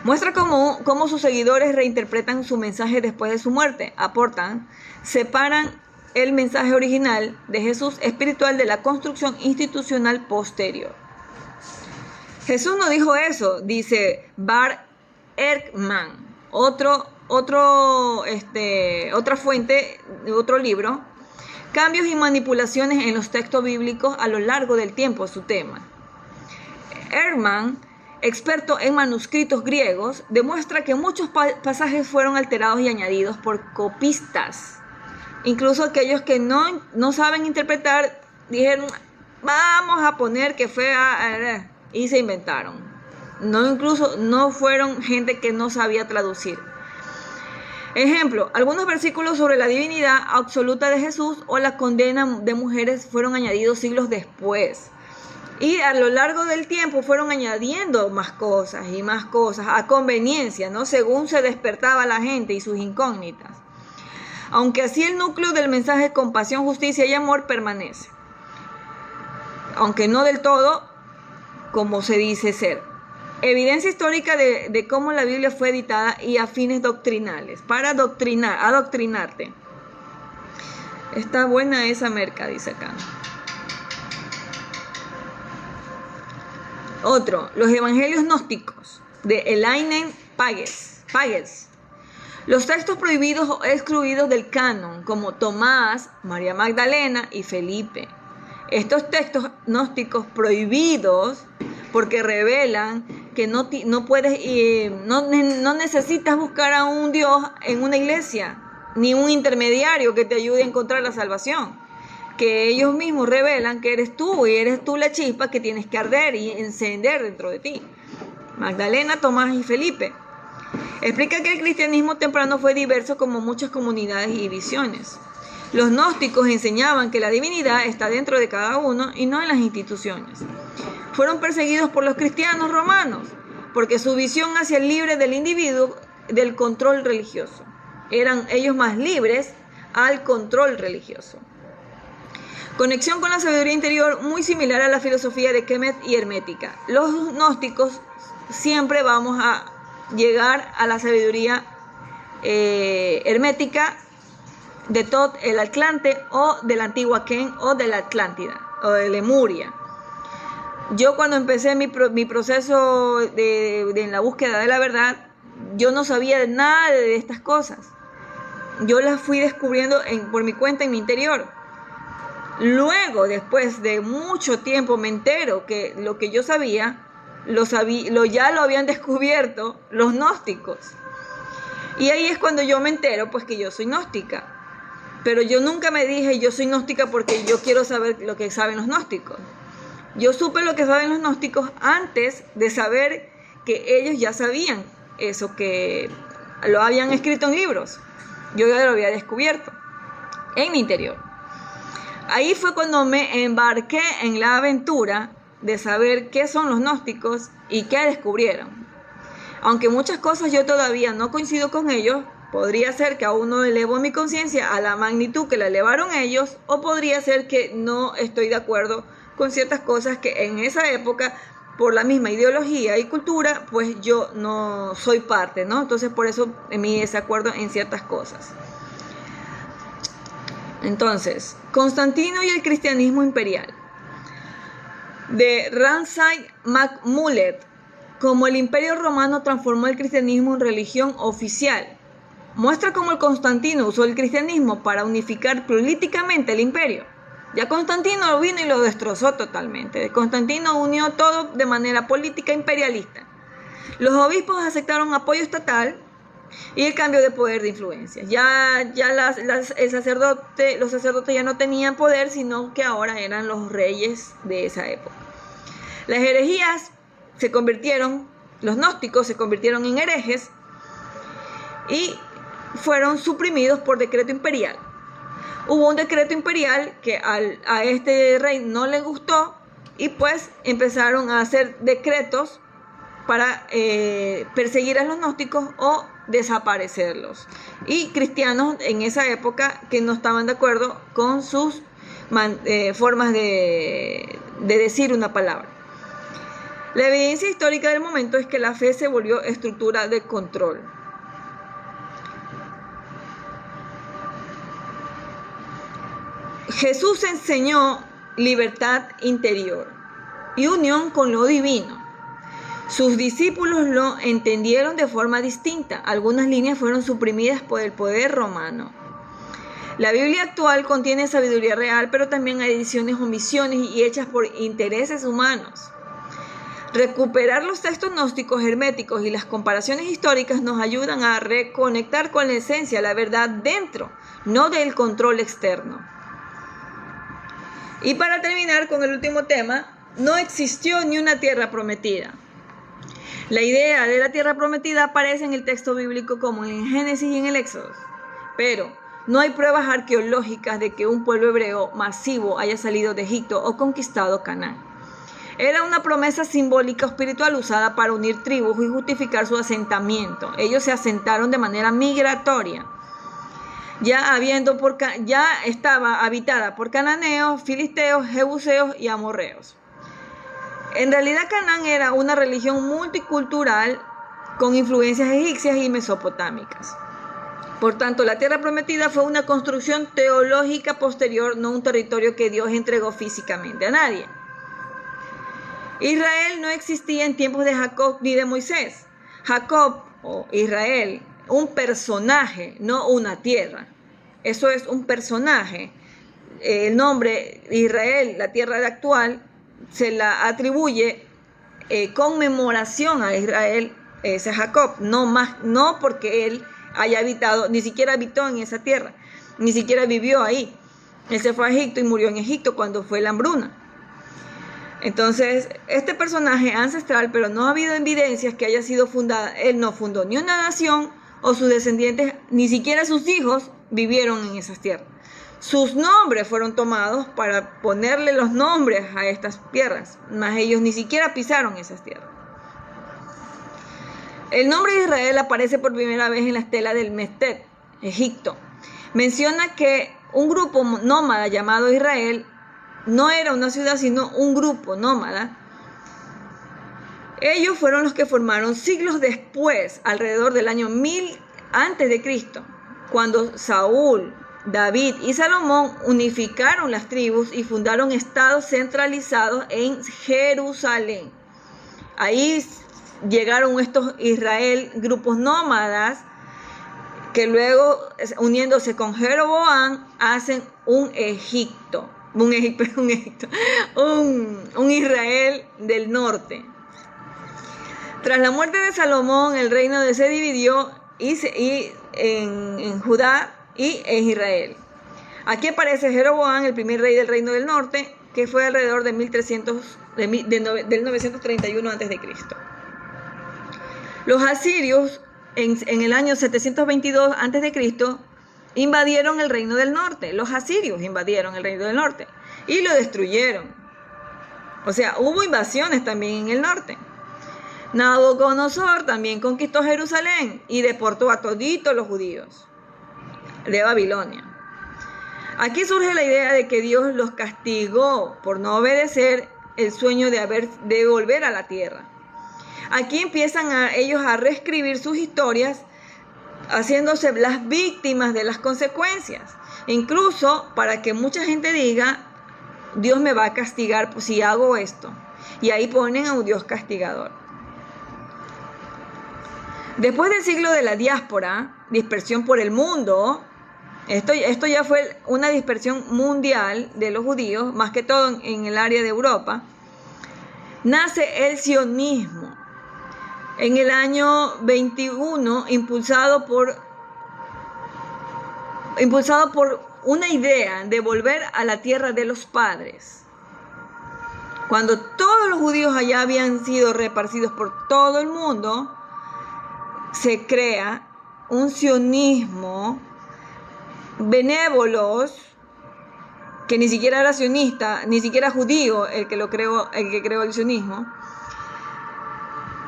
Muestra cómo sus seguidores reinterpretan su mensaje después de su muerte, aportan, separan el mensaje original de Jesús espiritual de la construcción institucional posterior. Jesús no dijo eso, dice Bar Ehrman, otra fuente, otro libro. Cambios y manipulaciones en los textos bíblicos a lo largo del tiempo, su tema. Ehrman, experto en manuscritos griegos, demuestra que muchos pasajes fueron alterados y añadidos por copistas. Incluso aquellos que no saben interpretar dijeron, vamos a poner que fue y se inventaron. Incluso no fueron gente que no sabía traducir. Ejemplo, algunos versículos sobre la divinidad absoluta de Jesús o la condena de mujeres fueron añadidos siglos después. Y a lo largo del tiempo fueron añadiendo más cosas y más cosas a conveniencia, ¿no? Según se despertaba la gente y sus incógnitas. Aunque así el núcleo del mensaje compasión, justicia y amor permanece. Aunque no del todo como se dice ser. Evidencia histórica de cómo la Biblia fue editada y a fines doctrinales, para adoctrinarte. Está buena esa merca, dice acá. Otro, los evangelios gnósticos, de Elaine Pagels. Los textos prohibidos o excluidos del canon, como Tomás, María Magdalena y Felipe. Estos textos gnósticos prohibidos porque revelan que no necesitas buscar a un Dios en una iglesia, ni un intermediario que te ayude a encontrar la salvación. Que ellos mismos revelan que eres tú y eres tú la chispa que tienes que arder y encender dentro de ti. Magdalena, Tomás y Felipe. Explica que el cristianismo temprano fue diverso como muchas comunidades y visiones. Los gnósticos enseñaban que la divinidad está dentro de cada uno y no en las instituciones. Fueron perseguidos por los cristianos romanos porque su visión hacia el libre del individuo del control religioso. eran ellos más libres al control religioso. Conexión con la sabiduría interior muy similar a la filosofía de Kemet y hermética. Los gnósticos siempre vamos a llegar a la sabiduría hermética de Thoth el Atlante, o de la antigua Ken, o de la Atlántida, o de Lemuria. Yo cuando empecé mi proceso en la búsqueda de la verdad, yo no sabía nada de estas cosas. Yo las fui descubriendo por mi cuenta en mi interior. Luego, después de mucho tiempo, me entero que lo que yo sabía, ya lo habían descubierto los gnósticos. Y ahí es cuando yo me entero, pues, que yo soy gnóstica. Pero yo nunca me dije, yo soy gnóstica porque yo quiero saber lo que saben los gnósticos. Yo supe lo que saben los gnósticos antes de saber que ellos ya sabían eso, que lo habían escrito en libros. Yo ya lo había descubierto en mi interior. Ahí fue cuando me embarqué en la aventura de saber qué son los gnósticos y qué descubrieron. Aunque muchas cosas yo todavía no coincido con ellos, podría ser que aún no elevo mi conciencia a la magnitud que la elevaron ellos, o podría ser que no estoy de acuerdo con ciertas cosas que en esa época, por la misma ideología y cultura, pues yo no soy parte, ¿no? Entonces por eso mi desacuerdo en ciertas cosas. Entonces, Constantino y el cristianismo imperial. De Ramsay MacMullet, como el Imperio Romano transformó el cristianismo en religión oficial. Muestra cómo el Constantino usó el cristianismo para unificar políticamente el imperio. Ya Constantino vino y lo destrozó totalmente. Constantino unió todo de manera política imperialista. Los obispos aceptaron apoyo estatal y el cambio de poder de influencia. Los sacerdotes ya no tenían poder, sino que ahora eran los reyes de esa época. Las herejías los gnósticos se convirtieron en herejes y fueron suprimidos por decreto imperial. Hubo un decreto imperial que a este rey no le gustó, y pues empezaron a hacer decretos para perseguir a los gnósticos o desaparecerlos. Y cristianos en esa época que no estaban de acuerdo con sus formas de decir una palabra. La evidencia histórica del momento es que la fe se volvió estructura de control. Jesús enseñó libertad interior y unión con lo divino. Sus discípulos lo entendieron de forma distinta. Algunas líneas fueron suprimidas por el poder romano. La Biblia actual contiene sabiduría real, pero también hay ediciones, omisiones y hechas por intereses humanos. Recuperar los textos gnósticos, herméticos y las comparaciones históricas nos ayudan a reconectar con la esencia, la verdad dentro, no del control externo. Y para terminar con el último tema, no existió ni una tierra prometida. La idea de la tierra prometida aparece en el texto bíblico como en Génesis y en el Éxodo, pero no hay pruebas arqueológicas de que un pueblo hebreo masivo haya salido de Egipto o conquistado Canaán. Era una promesa simbólica o espiritual usada para unir tribus y justificar su asentamiento. Ellos se asentaron de manera migratoria. Ya estaba habitada por cananeos, filisteos, jebuseos y amorreos. En realidad Canaán era una religión multicultural con influencias egipcias y mesopotámicas. Por tanto, la tierra prometida fue una construcción teológica posterior, no un territorio que Dios entregó físicamente a nadie. Israel no existía en tiempos de Jacob ni de Moisés. Jacob o Israel, un personaje, no una tierra. Eso es un personaje. El nombre Israel, la tierra actual, se la atribuye conmemoración a Israel, ese Jacob, no porque él haya habitado, ni siquiera habitó en esa tierra, ni siquiera vivió ahí. Él se fue a Egipto y murió en Egipto cuando fue la hambruna. Entonces, este personaje ancestral, pero no ha habido evidencias que haya sido fundada. Él no fundó ni una nación, o sus descendientes, ni siquiera sus hijos, vivieron en esas tierras. Sus nombres fueron tomados para ponerle los nombres a estas tierras, mas ellos ni siquiera pisaron esas tierras. El nombre de Israel aparece por primera vez en la estela del Mestet, Egipto. Menciona que un grupo nómada llamado Israel no era una ciudad, sino un grupo nómada. Ellos fueron los que formaron siglos después, alrededor del año 1000 antes de Cristo, cuando Saúl, David y Salomón unificaron las tribus y fundaron estados centralizados en Jerusalén. Ahí llegaron estos Israel, grupos nómadas, que luego, uniéndose con Jeroboam, hacen un Israel del norte. Tras la muerte de Salomón, el reino se dividió en Judá y en Israel. Aquí aparece Jeroboam, el primer rey del reino del norte, que fue alrededor de 931 a.C. Los asirios, en el año 722 a.C., invadieron el reino del norte. Los asirios invadieron el reino del norte y lo destruyeron. O sea, hubo invasiones también en el norte. Nabucodonosor también conquistó Jerusalén y deportó a toditos los judíos de Babilonia. Aquí surge la idea de que Dios los castigó por no obedecer el sueño de volver a la tierra. Aquí empiezan ellos a reescribir sus historias, haciéndose las víctimas de las consecuencias. Incluso para que mucha gente diga, Dios me va a castigar si hago esto. Y ahí ponen a un Dios castigador. Después del siglo de la diáspora, dispersión por el mundo, esto ya fue una dispersión mundial de los judíos, más que todo en el área de Europa, nace el sionismo. En el año 21, impulsado por una idea de volver a la tierra de los padres. Cuando todos los judíos allá habían sido repartidos por todo el mundo, se crea un sionismo benévolos, que ni siquiera era sionista, ni siquiera judío el que creó el sionismo.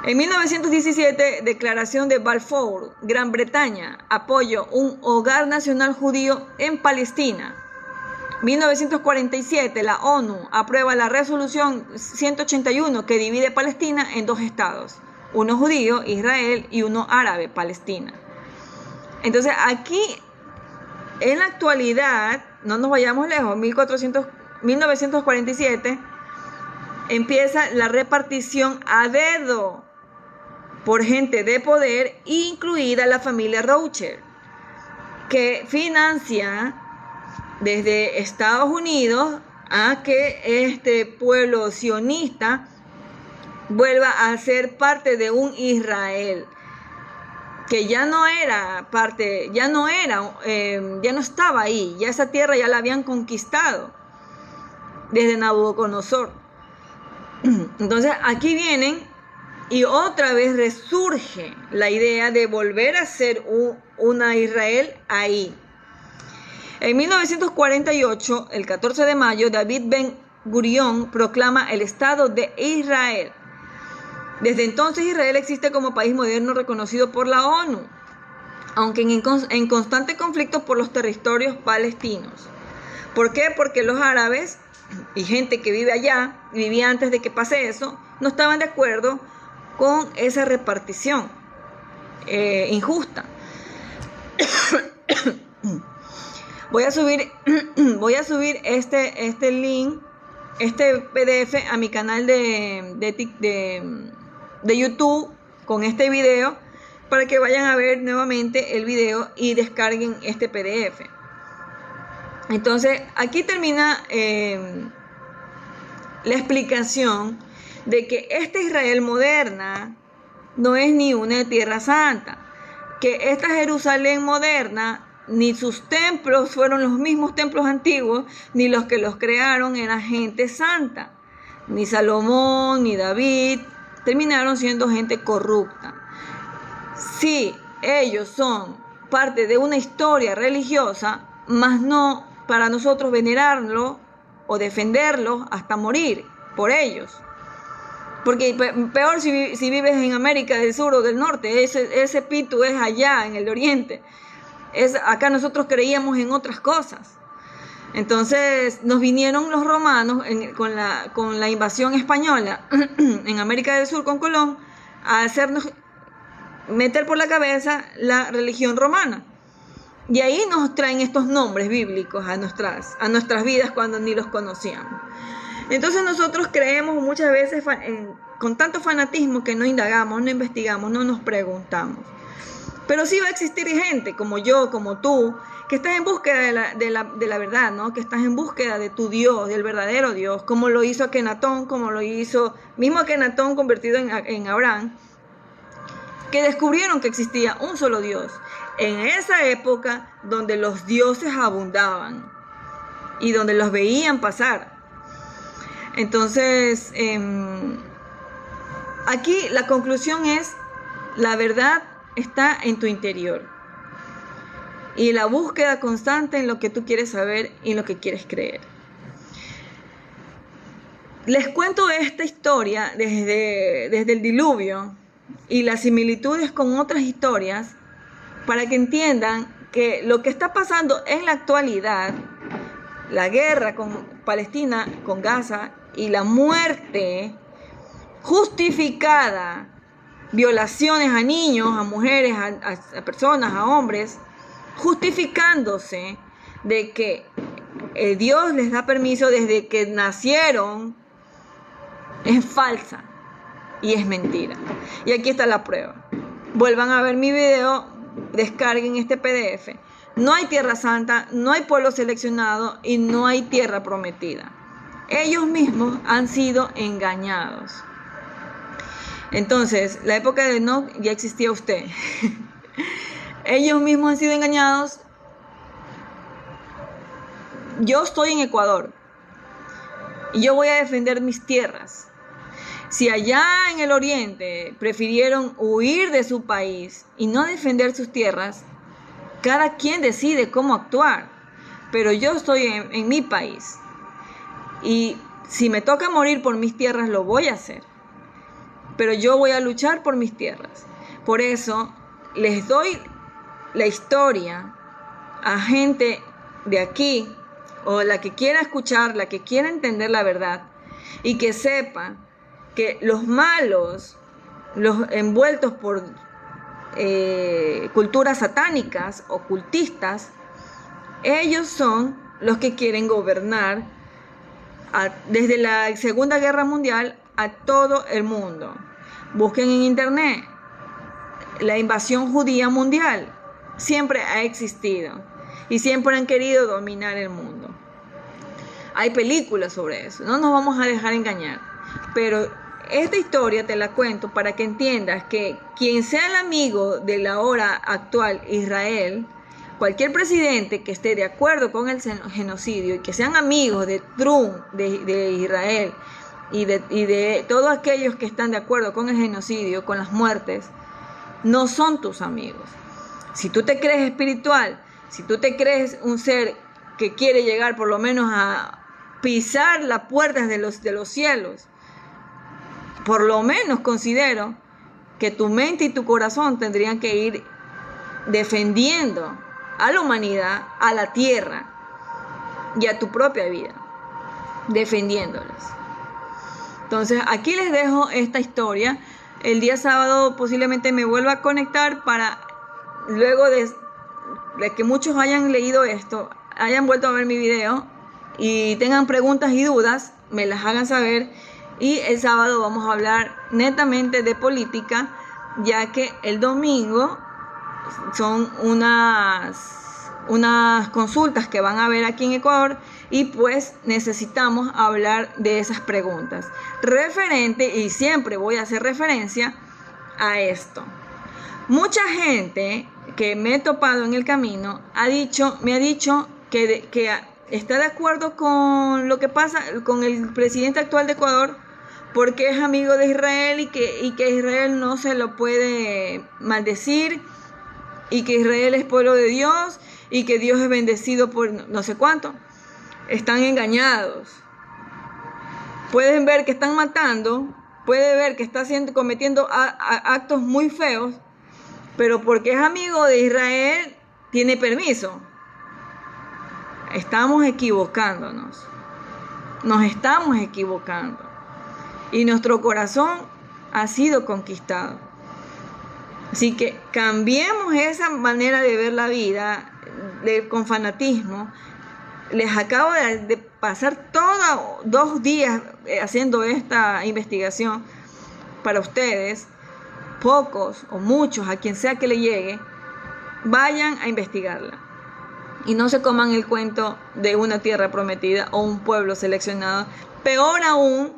En 1917, declaración de Balfour, Gran Bretaña, apoyo un hogar nacional judío en Palestina. 1947, la ONU aprueba la resolución 181 que divide Palestina en dos estados, uno judío, Israel, y uno árabe, Palestina. Entonces aquí, en la actualidad, no nos vayamos lejos, 1947, empieza la repartición a dedo por gente de poder, incluida la familia Rothschild, que financia desde Estados Unidos a que este pueblo sionista vuelva a ser parte de un Israel que ya no era parte, ya no estaba ahí, ya esa tierra ya la habían conquistado desde Nabucodonosor. Entonces aquí vienen y otra vez resurge la idea de volver a ser una Israel ahí. En 1948, el 14 de mayo, David Ben Gurión proclama el Estado de Israel. Desde entonces Israel existe como país moderno reconocido por la ONU, aunque en constante conflicto por los territorios palestinos. ¿Por qué? Porque los árabes y gente que vive allá, vivía antes de que pase eso, no estaban de acuerdo con esa repartición injusta. Voy a subir este link, este PDF a mi canal de YouTube con este video para que vayan a ver nuevamente el video y descarguen este PDF. Entonces, aquí termina la explicación de que esta Israel moderna no es ni una tierra santa, que esta Jerusalén moderna ni sus templos fueron los mismos templos antiguos, ni los que los crearon eran gente santa, ni Salomón, ni David, terminaron siendo gente corrupta. Sí, ellos son parte de una historia religiosa, mas no para nosotros venerarlo o defenderlo hasta morir por ellos. Porque peor si vives en América del Sur o del Norte, ese Pitu es allá en el Oriente. Acá nosotros creíamos en otras cosas. Entonces nos vinieron los romanos con la invasión española en América del Sur con Colón a hacernos meter por la cabeza la religión romana. Y ahí nos traen estos nombres bíblicos a nuestras vidas cuando ni los conocíamos. Entonces nosotros creemos muchas veces con tanto fanatismo que no indagamos, no investigamos, no nos preguntamos. Pero sí va a existir gente como yo, como tú, que estás en búsqueda de la verdad, ¿no? Que estás en búsqueda de tu Dios, del verdadero Dios, como lo hizo Akenatón, como lo hizo mismo Akenatón convertido en Abraham, que descubrieron que existía un solo Dios. En esa época donde los dioses abundaban y donde los veían pasar. Entonces, aquí la conclusión es, la verdad está en tu interior. Y la búsqueda constante en lo que tú quieres saber y en lo que quieres creer. Les cuento esta historia desde el diluvio y las similitudes con otras historias para que entiendan que lo que está pasando en la actualidad, la guerra con Palestina, con Gaza y la muerte justificada, violaciones a niños, a mujeres, a personas, a hombres, justificándose de que Dios les da permiso desde que nacieron, es falsa y es mentira. Y aquí está la prueba. Vuelvan a ver mi video, descarguen este PDF. No hay tierra santa, no hay pueblo seleccionado y no hay tierra prometida. Ellos mismos han sido engañados. Entonces, la época de Enoch ya existía usted. Ellos mismos han sido engañados. Yo estoy en Ecuador y yo voy a defender mis tierras. Si allá en el oriente prefirieron huir de su país y no defender sus tierras, cada quien decide cómo actuar. Pero yo estoy en mi país. Y si me toca morir por mis tierras, lo voy a hacer. Pero yo voy a luchar por mis tierras. Por eso les doy la historia a gente de aquí, o la que quiera escuchar, la que quiera entender la verdad, y que sepa que los malos, los envueltos por culturas satánicas, ocultistas, ellos son los que quieren gobernar desde la Segunda Guerra Mundial a todo el mundo. Busquen en internet la invasión judía mundial. Siempre ha existido y siempre han querido dominar el mundo. Hay películas sobre eso, no nos vamos a dejar engañar, pero esta historia te la cuento para que entiendas que quien sea el amigo de la hora actual Israel, cualquier presidente que esté de acuerdo con el genocidio y que sean amigos de Trump, de Israel y de todos aquellos que están de acuerdo con el genocidio, con las muertes, no son tus amigos. Si tú te crees espiritual, si tú te crees un ser que quiere llegar por lo menos a pisar las puertas de los cielos, por lo menos considero que tu mente y tu corazón tendrían que ir defendiendo a la humanidad, a la tierra y a tu propia vida, defendiéndolas. Entonces aquí les dejo esta historia. El día sábado posiblemente me vuelva a conectar para luego de que muchos hayan leído esto, hayan vuelto a ver mi video y tengan preguntas y dudas, me las hagan saber. Y el sábado vamos a hablar netamente de política, ya que el domingo son unas consultas que van a haber aquí en Ecuador y pues necesitamos hablar de esas preguntas. Referente, y siempre voy a hacer referencia a esto. Mucha gente que me he topado en el camino me ha dicho que está de acuerdo con lo que pasa con el presidente actual de Ecuador, porque es amigo de Israel y que Israel no se lo puede maldecir, y que Israel es pueblo de Dios y que Dios es bendecido por no sé cuánto. Están engañados. Pueden ver que están matando, pueden ver que está cometiendo actos muy feos, pero porque es amigo de Israel tiene permiso. Estamos equivocándonos. Nos estamos equivocando. Y nuestro corazón ha sido conquistado. Así que cambiemos esa manera de ver la vida con fanatismo. Les acabo de pasar todos 2 días haciendo esta investigación para ustedes. Pocos o muchos, a quien sea que le llegue, vayan a investigarla. Y no se coman el cuento de una tierra prometida o un pueblo seleccionado. Peor aún,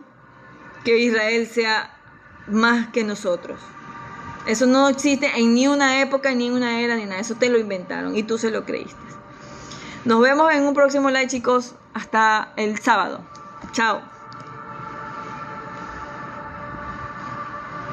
que Israel sea más que nosotros. Eso no existe en ni una época, ni una era, ni nada. Eso te lo inventaron y tú se lo creíste. Nos vemos en un próximo live, chicos. Hasta el sábado. Chao.